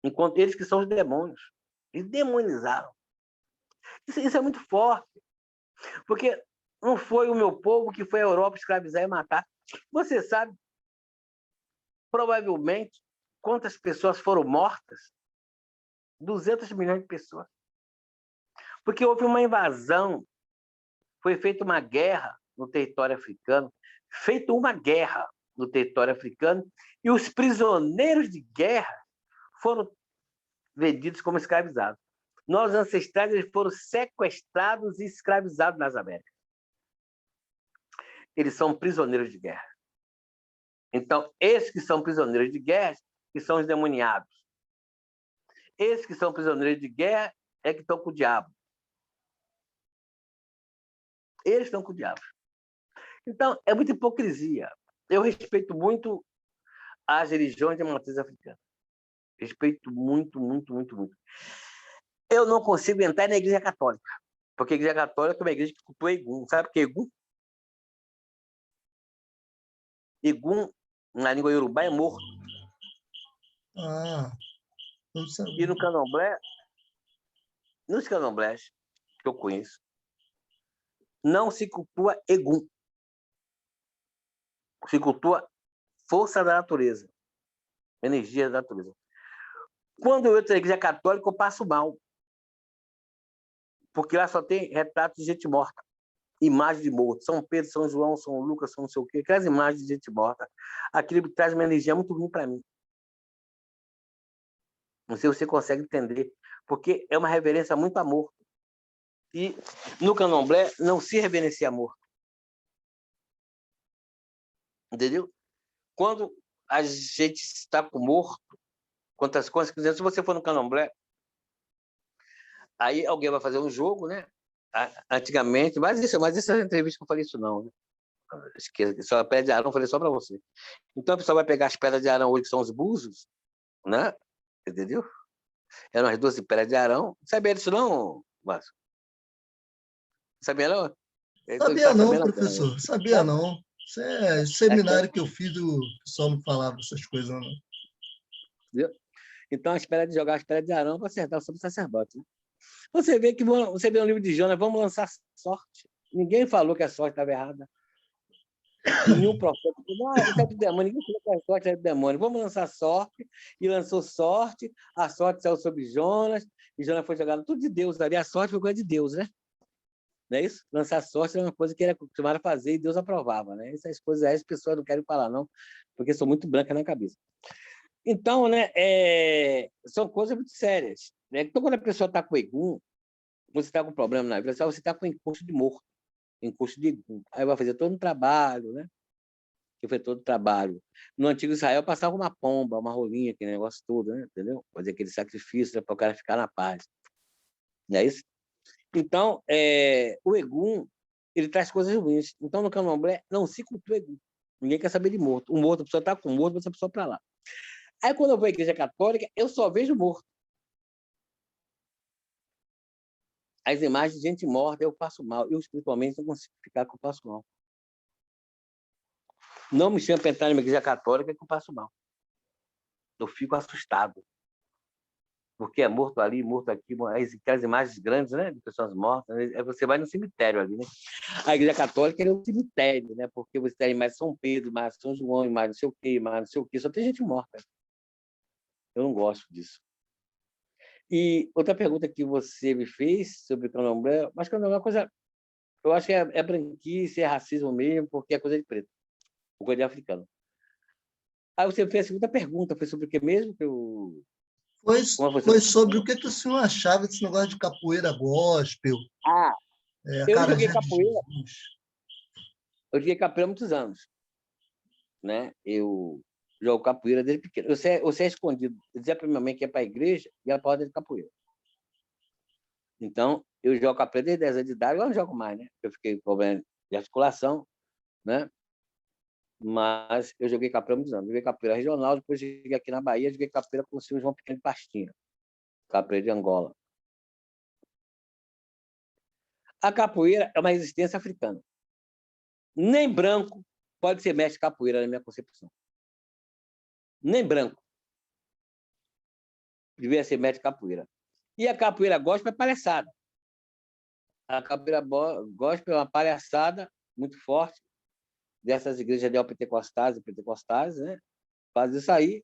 Enquanto eles que são os demônios, eles demonizaram. Isso é muito forte, porque não foi o meu povo que foi à Europa escravizar e matar. Você sabe, provavelmente, quantas pessoas foram mortas? 200 milhões de pessoas. Porque houve uma invasão, foi feita uma guerra no território africano, e os prisioneiros de guerra foram vendidos como escravizados. Nossos ancestrais eles foram sequestrados e escravizados nas Américas. Eles são prisioneiros de guerra. Então, esses que são prisioneiros de guerra, que são os demoniados. Esses que são prisioneiros de guerra é que estão com o diabo. Eles estão com o diabo. Então, é muita hipocrisia. Eu respeito muito as religiões de matriz africana. Respeito muito, muito, muito, muito. Eu não consigo entrar na igreja católica, porque a igreja católica é uma igreja que cultua Egum. Sabe o que é Egum? Egum, na língua iorubá, é morto. Não sabia. E no Candomblé, nos candomblés que eu conheço, não se cultua Egum. Se cultua força da natureza, energia da natureza. Quando eu entro na igreja católica, eu passo mal. Porque lá só tem retratos de gente morta. Imagem de morto. São Pedro, São João, São Lucas, São não sei o quê. Aquelas imagens de gente morta. Aquilo me traz uma energia muito ruim para mim. Não sei se você consegue entender. Porque é uma reverência muito a morto. E no Candomblé não se reverencia a morto. Entendeu? Quando a gente está com morto, quantas coisas, se você for no Candomblé, aí alguém vai fazer um jogo, né? Antigamente, mas essa entrevista que eu falei isso não, né? Esqueça, só a pedra de Arão, eu falei só para você. Então a pessoa vai pegar as pedras de Arão hoje, que são os búzios, né? Entendeu? Eram as 12 pedras de Arão. Sabia disso não, Márcio? Sabia não? Então ele Sabia está não, sabendo agora, né? professor, sabia Sabe? não. Isso é É que, seminário que eu fiz, o pessoal não falava essas coisas, não. entendeu? Então, a espera de jogar as pedras de Arão para acertar sobre o sacerdote. Né? Você vê que você vê no livro de Jonas, vamos lançar sorte. Ninguém falou que a sorte estava errada. Nenhum profeta falou, isso é do demônio. Ninguém falou que a sorte é do demônio. Vamos lançar sorte. E lançou sorte. A sorte saiu sobre Jonas. E Jonas foi jogado tudo de Deus ali. A sorte foi coisa de Deus, né? Não é isso? Lançar sorte era uma coisa que ele era acostumado a fazer e Deus aprovava, né? Essas coisas aí as pessoas não querem falar, não, porque são muito brancas na cabeça. Então, né, são coisas muito sérias. Né? Então, quando a pessoa está com egum, você está com problema na vida, você está com encosto de morto, encosto de egum. Aí vai fazer todo um trabalho, né? Que foi todo o trabalho. No antigo Israel passava uma pomba, uma rolinha, aquele negócio todo, né? Entendeu? Fazer aquele sacrifício, né, para o cara ficar na paz. Não é isso? Então, o egum, ele traz coisas ruins. Então, no candomblé, não se cultua egum. Ninguém quer saber de morto. O morto, a pessoa está com morto, essa pessoa para lá. Aí, quando eu vou à igreja católica, eu só vejo morto. As imagens de gente morta, eu passo mal. Eu, espiritualmente, não consigo ficar que eu passo mal. Não me chama para entrar na igreja católica que eu passo mal. Eu fico assustado. Porque é morto ali, morto aqui, aquelas imagens grandes, né, de pessoas mortas, né? Você vai no cemitério ali, né? A Igreja Católica é um cemitério, né? Porque você tem mais São Pedro, mais São João, mais não sei o quê, mais não sei o quê, só tem gente morta. Eu não gosto disso. E outra pergunta que você me fez sobre o candomblé, mas candomblé é uma coisa, eu acho que é branquice, é racismo mesmo, porque é coisa de preto, coisa de africano. Aí você fez a segunda pergunta, foi sobre o que mesmo que eu... Foi, Como você... foi sobre o que o senhor achava desse negócio de capoeira gospel, Ah, eu joguei acarajé de capoeira, Jesus. eu joguei capoeira há muitos anos. Né? Eu jogo capoeira desde pequeno. Eu sei escondido. Eu dizia para minha mãe que ia para a igreja e a porta de capoeira. Então, eu jogo capoeira desde 10 anos de idade, agora não jogo mais, né? Eu fiquei com problema de articulação, né? Mas eu joguei capoeira há muitos anos. Joguei capoeira regional, depois cheguei aqui na Bahia, joguei capoeira com o senhor João Pequeno de Pastinha, capoeira de Angola. A capoeira é uma resistência africana. Nem branco pode ser mestre capoeira, na minha concepção. Nem branco devia ser mestre capoeira. E a capoeira gospel é palhaçada. A capoeira gospel é uma palhaçada muito forte dessas igrejas neopentecostais e pentecostais, né? Faz isso aí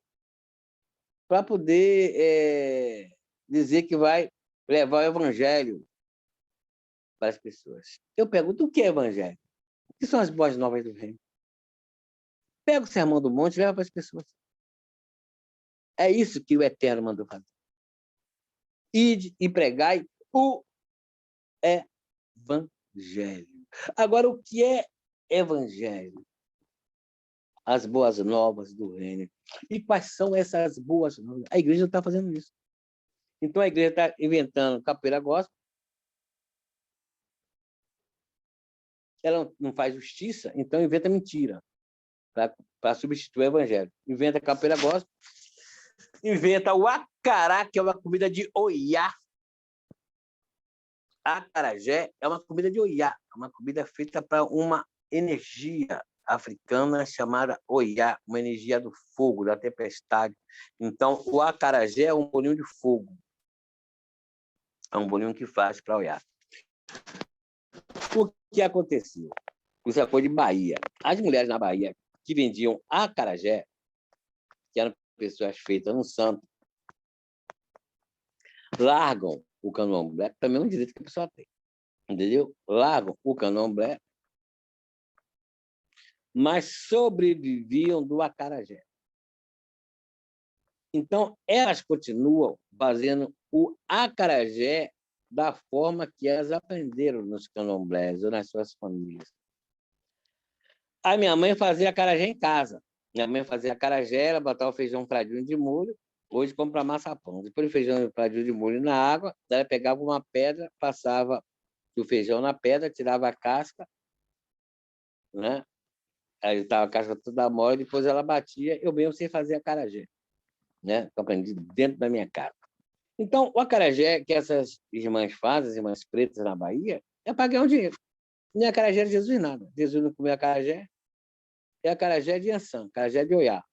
para poder dizer que vai levar o evangelho para as pessoas. Eu pergunto, o que é evangelho? O que são as boas novas do reino? Pega o sermão do monte e leva para as pessoas. É isso que o Eterno mandou fazer. Ide e pregai o evangelho. Agora, o que é evangelho? As boas novas do reino. E quais são essas boas novas? A igreja está fazendo isso. Então, a igreja está inventando capoeira gospel. Ela não faz justiça, então inventa mentira para substituir o evangelho. Inventa capoeira gospel. Inventa o acará, que é uma comida de oiá. Acarajé é uma comida de oiá, uma comida feita para uma energia africana chamada oiá, uma energia do fogo, da tempestade. Então, o acarajé é um bolinho de fogo. É um bolinho que faz para oiá. O que aconteceu? Isso é coisa de Bahia. As mulheres na Bahia que vendiam acarajé, que eram pessoas feitas no santo, largam o candomblé, também é um direito que a pessoa tem. Entendeu? Largam o candomblé, mas sobreviviam do acarajé. Então, elas continuam fazendo o acarajé da forma que elas aprenderam nos candomblés ou nas suas famílias. A minha mãe fazia acarajé em casa. Minha mãe fazia acarajé, ela botava o feijão fradinho de molho, hoje compra maçapão. Depois do feijão fradinho de molho na água, ela pegava uma pedra, passava o feijão na pedra, tirava a casca, né? Aí estava a casca toda mole, depois ela batia, eu mesmo sei fazer acarajé. né? Que eu aprendi dentro da minha casa. Então, o acarajé que essas irmãs fazem, as irmãs pretas na Bahia, é para ganhar um dinheiro. Nem acarajé de Jesus, nada. Jesus não comeu acarajé, é acarajé de Iansã, acarajé de Oiá.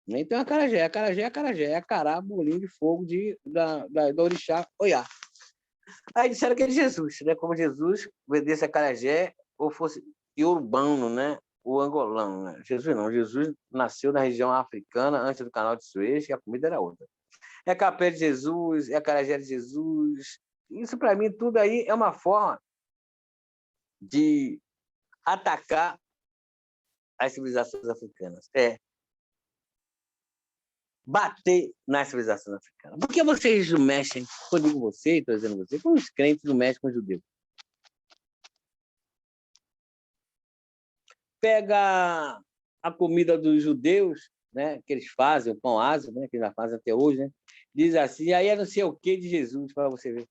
Então, acarajé é acarajé, é acará, bolinho de fogo da orixá Oiá. Aí disseram que é de Jesus, né? Como Jesus vendesse acarajé ou fosse iorubano, né? O angolano, né? Jesus não, Jesus nasceu na região africana, antes do canal de Suez, e a comida era outra. É capé de Jesus, é acarajé de Jesus. Isso, para mim, tudo aí é uma forma de atacar as civilizações africanas. É bater nas civilizações africanas. Por que vocês não mexem, quando digo vocês, estou dizendo vocês, como os crentes não mexem com os judeus? Pega a comida dos judeus, né, que eles fazem, o pão ázimo, né, que eles já fazem até hoje, né, diz assim, aí é não sei o que de Jesus, para você ver.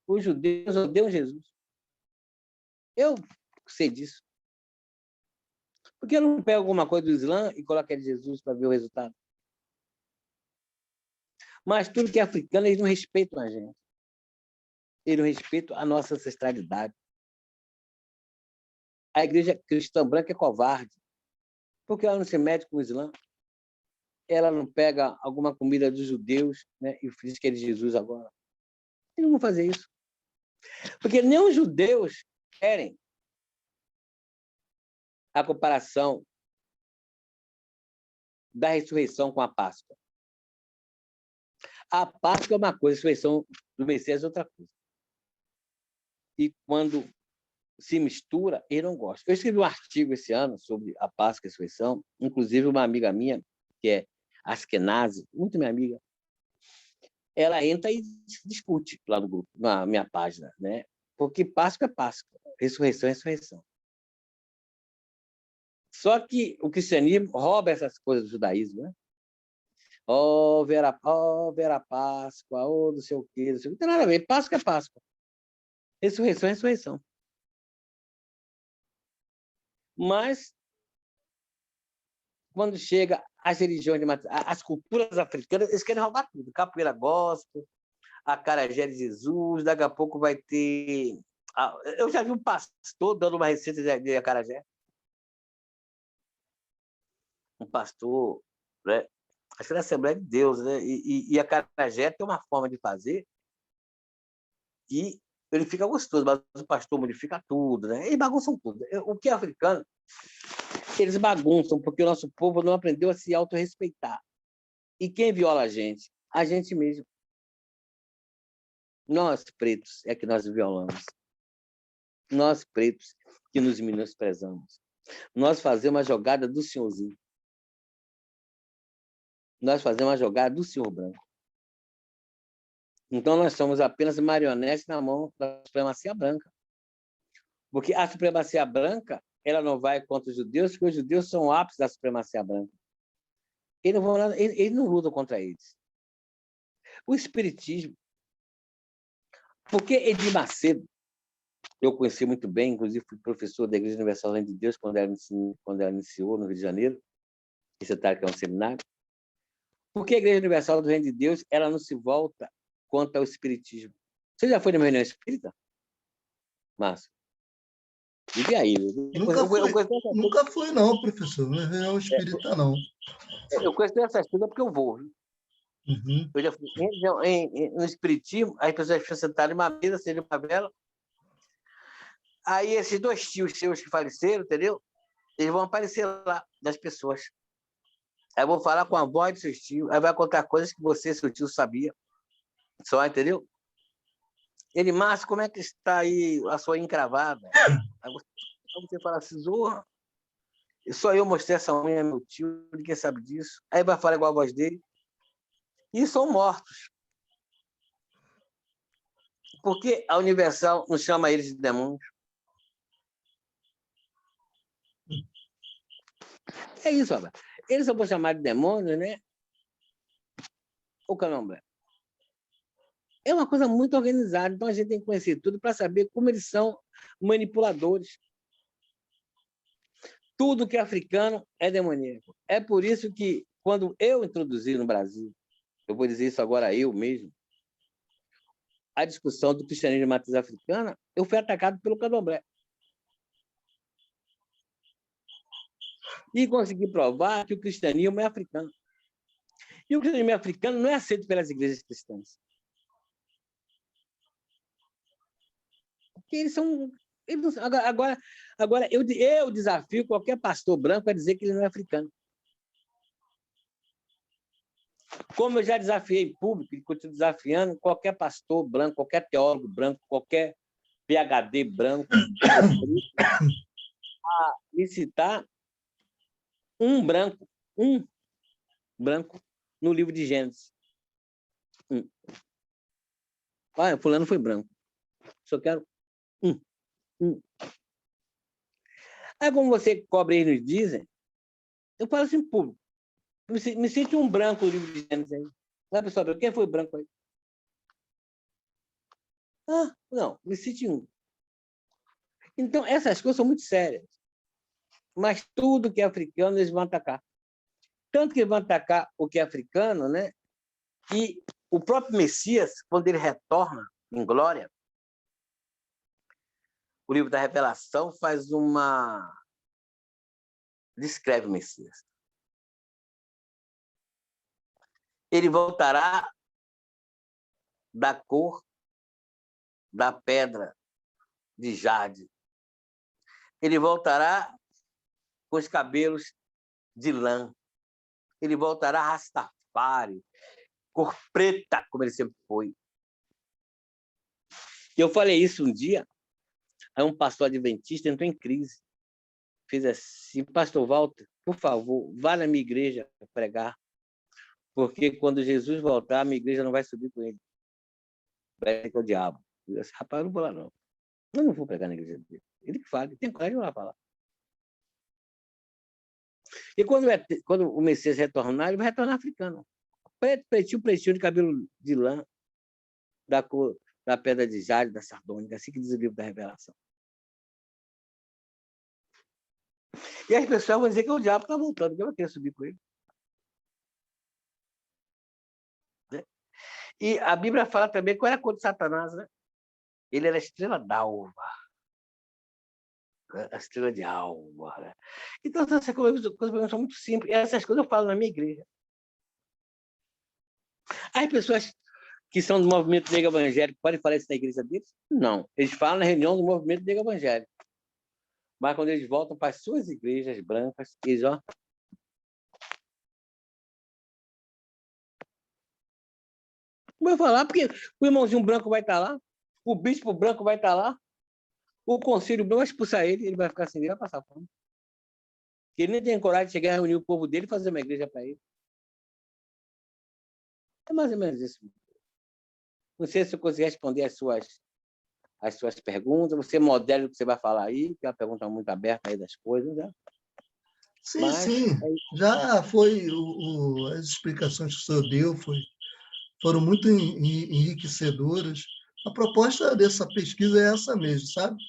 Os judeus odeiam Jesus. Eu sei disso. Por que eu não pego alguma coisa do Islã e coloco de Jesus para ver o resultado? Mas tudo que é africano, eles não respeitam a gente. Eles não respeitam a nossa ancestralidade. A igreja cristã branca é covarde. Por que ela não se mete com o Islã? Ela não pega alguma comida dos judeus, né, e diz que é de Jesus agora. Eles não vão fazer isso. Porque nem os judeus querem a comparação da ressurreição com a Páscoa. A Páscoa é uma coisa, a ressurreição do Messias é outra coisa. E quando se mistura, ele não gosta. Eu escrevi um artigo esse ano sobre a Páscoa e a ressurreição, inclusive uma amiga minha, que é Askenazi, muito minha amiga, ela entra e discute lá no grupo, na minha página, né? Porque Páscoa é Páscoa, ressurreição é ressurreição. Só que o cristianismo rouba essas coisas do judaísmo, né? Vera Páscoa, não sei o quê, não sei o quê. Não tem nada a ver. Páscoa é Páscoa. Ressurreição é ressurreição. Mas, quando chega às religiões, as culturas africanas, eles querem roubar tudo. Capoeira gospel, acarajé de Jesus, daqui a pouco vai ter... Eu já vi um pastor dando uma receita de acarajé. Um pastor, né? Acho que na Assembleia de Deus, né? E acarajé tem uma forma de fazer e ele fica gostoso, mas o pastor modifica tudo, né? Eles bagunçam tudo. O que é africano, eles bagunçam, porque o nosso povo não aprendeu a se autorrespeitar. E quem viola a gente? A gente mesmo. Nós, pretos, é que nós violamos. Nós, pretos, que nos menosprezamos. Nós fazemos a jogada do senhorzinho. Nós fazemos a jogada do senhor branco. Então, nós somos apenas marionetes na mão da supremacia branca. Porque a supremacia branca, ela não vai contra os judeus, porque os judeus são o ápice da supremacia branca. Eles não lutam contra eles. O espiritismo, porque Edir Macedo, eu conheci muito bem, inclusive fui professor da Igreja Universal Reino de Deus quando ela iniciou no Rio de Janeiro, esse que é um seminário. Porque a Igreja Universal do Reino de Deus, ela não se volta contra o espiritismo. Você já foi numa reunião espírita, Márcio? Diga aí. Nunca fui, não, professor. Não é reunião espírita, não. Eu conheço essa espírita porque eu vou. Uhum. Eu já fui no espiritismo, as pessoas ficam sentadas em uma mesa, seja uma vela. Aí esses dois tios seus que faleceram, entendeu? Eles vão aparecer lá, das pessoas. Aí eu vou falar com a voz dos seus tios, aí vai contar coisas que você, seu tio, sabia. Só, entendeu? Ele, Márcio, como é que está aí a sua encravada? Aí você fala assim, Zorra, só eu mostrei essa unha ao meu tio, ninguém sabe disso. Aí vai falar igual a voz dele. E são mortos. Por que a Universal não chama eles de demônios? É isso, rapaz. Eles só vão chamar de demônios, né? O candomblé. É uma coisa muito organizada, então a gente tem que conhecer tudo para saber como eles são manipuladores. tudo que é africano é demoníaco. É por isso que, quando eu introduzi no Brasil, eu vou dizer isso agora eu mesmo, a discussão do cristianismo de matriz africana, eu fui atacado pelo candomblé. E consegui provar que o cristianismo é africano. E o cristianismo africano não é aceito pelas igrejas cristãs. Porque eles são... Eles não, agora eu desafio qualquer pastor branco a dizer que ele não é africano. Como eu já desafiei em público, e continuo desafiando qualquer pastor branco, qualquer teólogo branco, qualquer PhD branco, a me citar um branco no livro de Gênesis. Fulano foi branco. Só quero um. Aí, como você cobre eles nos dizem, eu falo assim, público, me cite um branco no livro de Gênesis aí. Vai, pessoal, quem foi branco aí? Não, me cite um. Então, essas coisas são muito sérias. Mas tudo que é africano, eles vão atacar. Tanto que eles vão atacar o que é africano, né? E o próprio Messias, quando ele retorna em glória, o livro da Revelação faz descreve o Messias. Ele voltará da cor da pedra de jade. Ele voltará com os cabelos de lã. Ele voltará rastafari, cor preta, como ele sempre foi. E eu falei isso um dia, aí um pastor adventista entrou em crise. Fez assim: pastor Walter, por favor, vá na minha igreja pregar, porque quando Jesus voltar, a minha igreja não vai subir com ele. Vai ser o diabo. Eu disse: rapaz, eu não vou lá, não. Eu não vou pregar na igreja dele. Ele que fala, ele tem coragem de ir lá falar. E quando o Messias retornar, ele vai retornar africano. Preto, pretinho de cabelo de lã, da cor da pedra de jade, da sardônica, assim que diz o livro da Revelação. E as pessoas vão dizer que o diabo está voltando, que eu vou querer subir com ele. Né? E a Bíblia fala também qual era a cor de Satanás, né? Ele era a estrela d'alva. A estrela de alva. Né? Então, essas coisas são muito simples. E essas coisas eu falo na minha igreja. As pessoas que são do movimento negro evangélico podem falar isso na igreja deles? Não. Eles falam na reunião do movimento negro evangélico. Mas quando eles voltam para as suas igrejas brancas, eles vai falar, porque o irmãozinho branco vai estar lá, o bispo branco vai estar lá, o conselho branco vai expulsar ele vai ficar assim, ele vai passar fome. Ele nem tem coragem de chegar a reunir o povo dele e fazer uma igreja para ele. É mais ou menos isso. Não sei se eu consegui responder as suas perguntas. Você modera o que você vai falar aí, que é uma pergunta muito aberta aí das coisas, né? Sim, mas, sim. Já foi as explicações que o senhor deu foram muito enriquecedoras. A proposta dessa pesquisa é essa mesmo, sabe?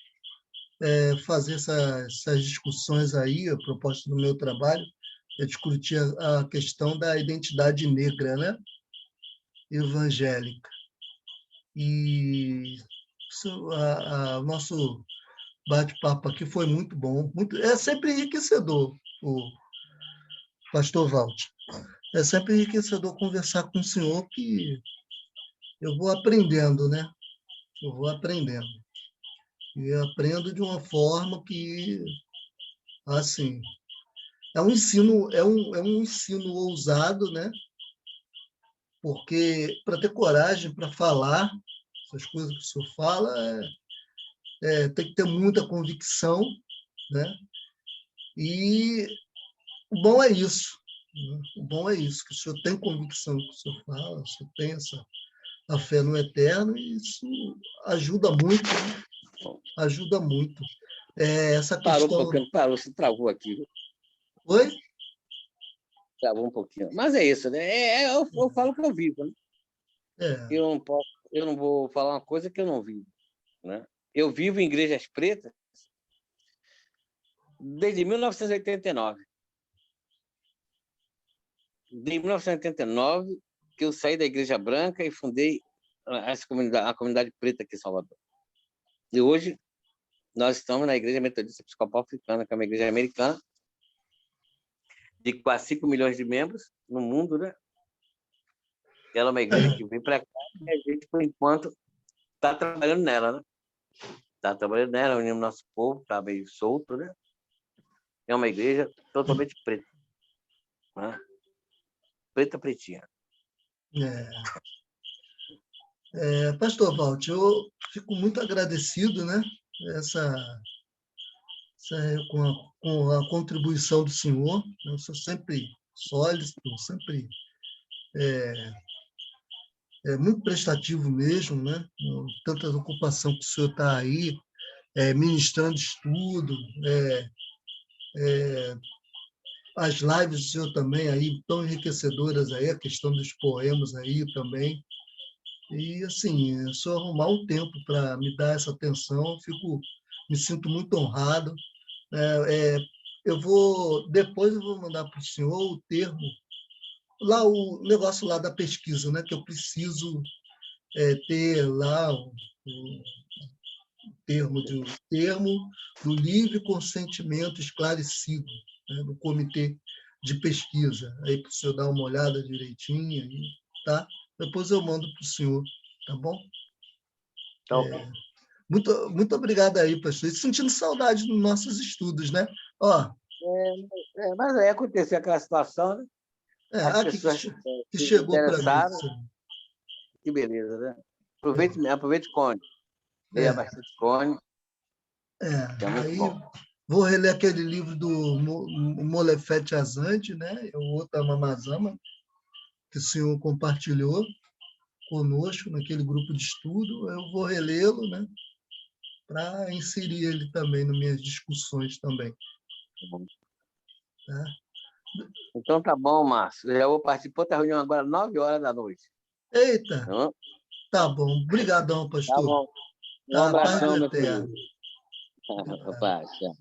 Fazer essas discussões aí, a proposta do meu trabalho é discutir a questão da identidade negra, né? Evangélica. E o nosso bate-papo aqui foi muito bom. É sempre enriquecedor, o pastor Walter. É sempre enriquecedor conversar com o senhor, que eu vou aprendendo, né? Eu vou aprendendo. E aprendo de uma forma que, assim, é um ensino ousado, né? Porque para ter coragem para falar essas coisas que o senhor fala, tem que ter muita convicção, né? E o bom é isso. Né? O bom é isso, que o senhor tem convicção do que o senhor fala, o senhor tem a fé no eterno, e isso ajuda muito, né? Ajuda muito. Essa questão... Parou, se travou aqui. Oi? Travou um pouquinho. Mas é isso, né? Eu falo o que eu vivo, né? Eu não vou falar uma coisa que eu não vivo, né? Eu vivo em igrejas pretas Desde 1989. Desde 1989 que eu saí da Igreja Branca e fundei a comunidade preta aqui em Salvador. E hoje nós estamos na Igreja Metodista Episcopal Africana, que é uma igreja americana, de quase 5 milhões de membros no mundo, né? Ela é uma igreja que vem para cá e a gente, por enquanto, está trabalhando nela, né? Está trabalhando nela, unindo nosso povo, está meio solto, né? É uma igreja totalmente preta, né? Preta, pretinha. Pastor Walter, eu fico muito agradecido, né? Com a contribuição do senhor. Eu sou sempre sólido, sempre muito prestativo mesmo, né? Com tanta ocupação que o senhor está aí, ministrando estudo, as lives do senhor também aí, tão enriquecedoras aí, a questão dos poemas aí também. E, assim, se eu arrumar um tempo para me dar essa atenção, me sinto muito honrado. Depois eu vou mandar para o senhor o termo, lá o negócio lá da pesquisa, né, que eu preciso ter lá o termo do livre consentimento esclarecido, né, do comitê de pesquisa, aí para o senhor dar uma olhada direitinho, aí, tá? Depois eu mando para o senhor, tá bom? Então, Muito obrigado aí, pastor. E sentindo saudade dos nossos estudos, né? Ó, mas aí aconteceu aquela situação, né? As aqui pessoas que se chegou para mim. interessaram. Que beleza, né? Aproveite Cone. Leia bastante Cone. Que é muito Aí bom. vou reler aquele livro do Molefete Azande, né? O Otamamazama, que o senhor compartilhou conosco naquele grupo de estudo. Eu vou relê-lo, né? Para inserir ele também nas minhas discussões também. Tá? Então tá bom, Márcio. Eu já vou partir para outra reunião agora, 9h da noite. Eita! Tá bom. Obrigadão, pastor. Tá bom. Um Tá, paz abração, do meu eterno. querido. Paz, tchau.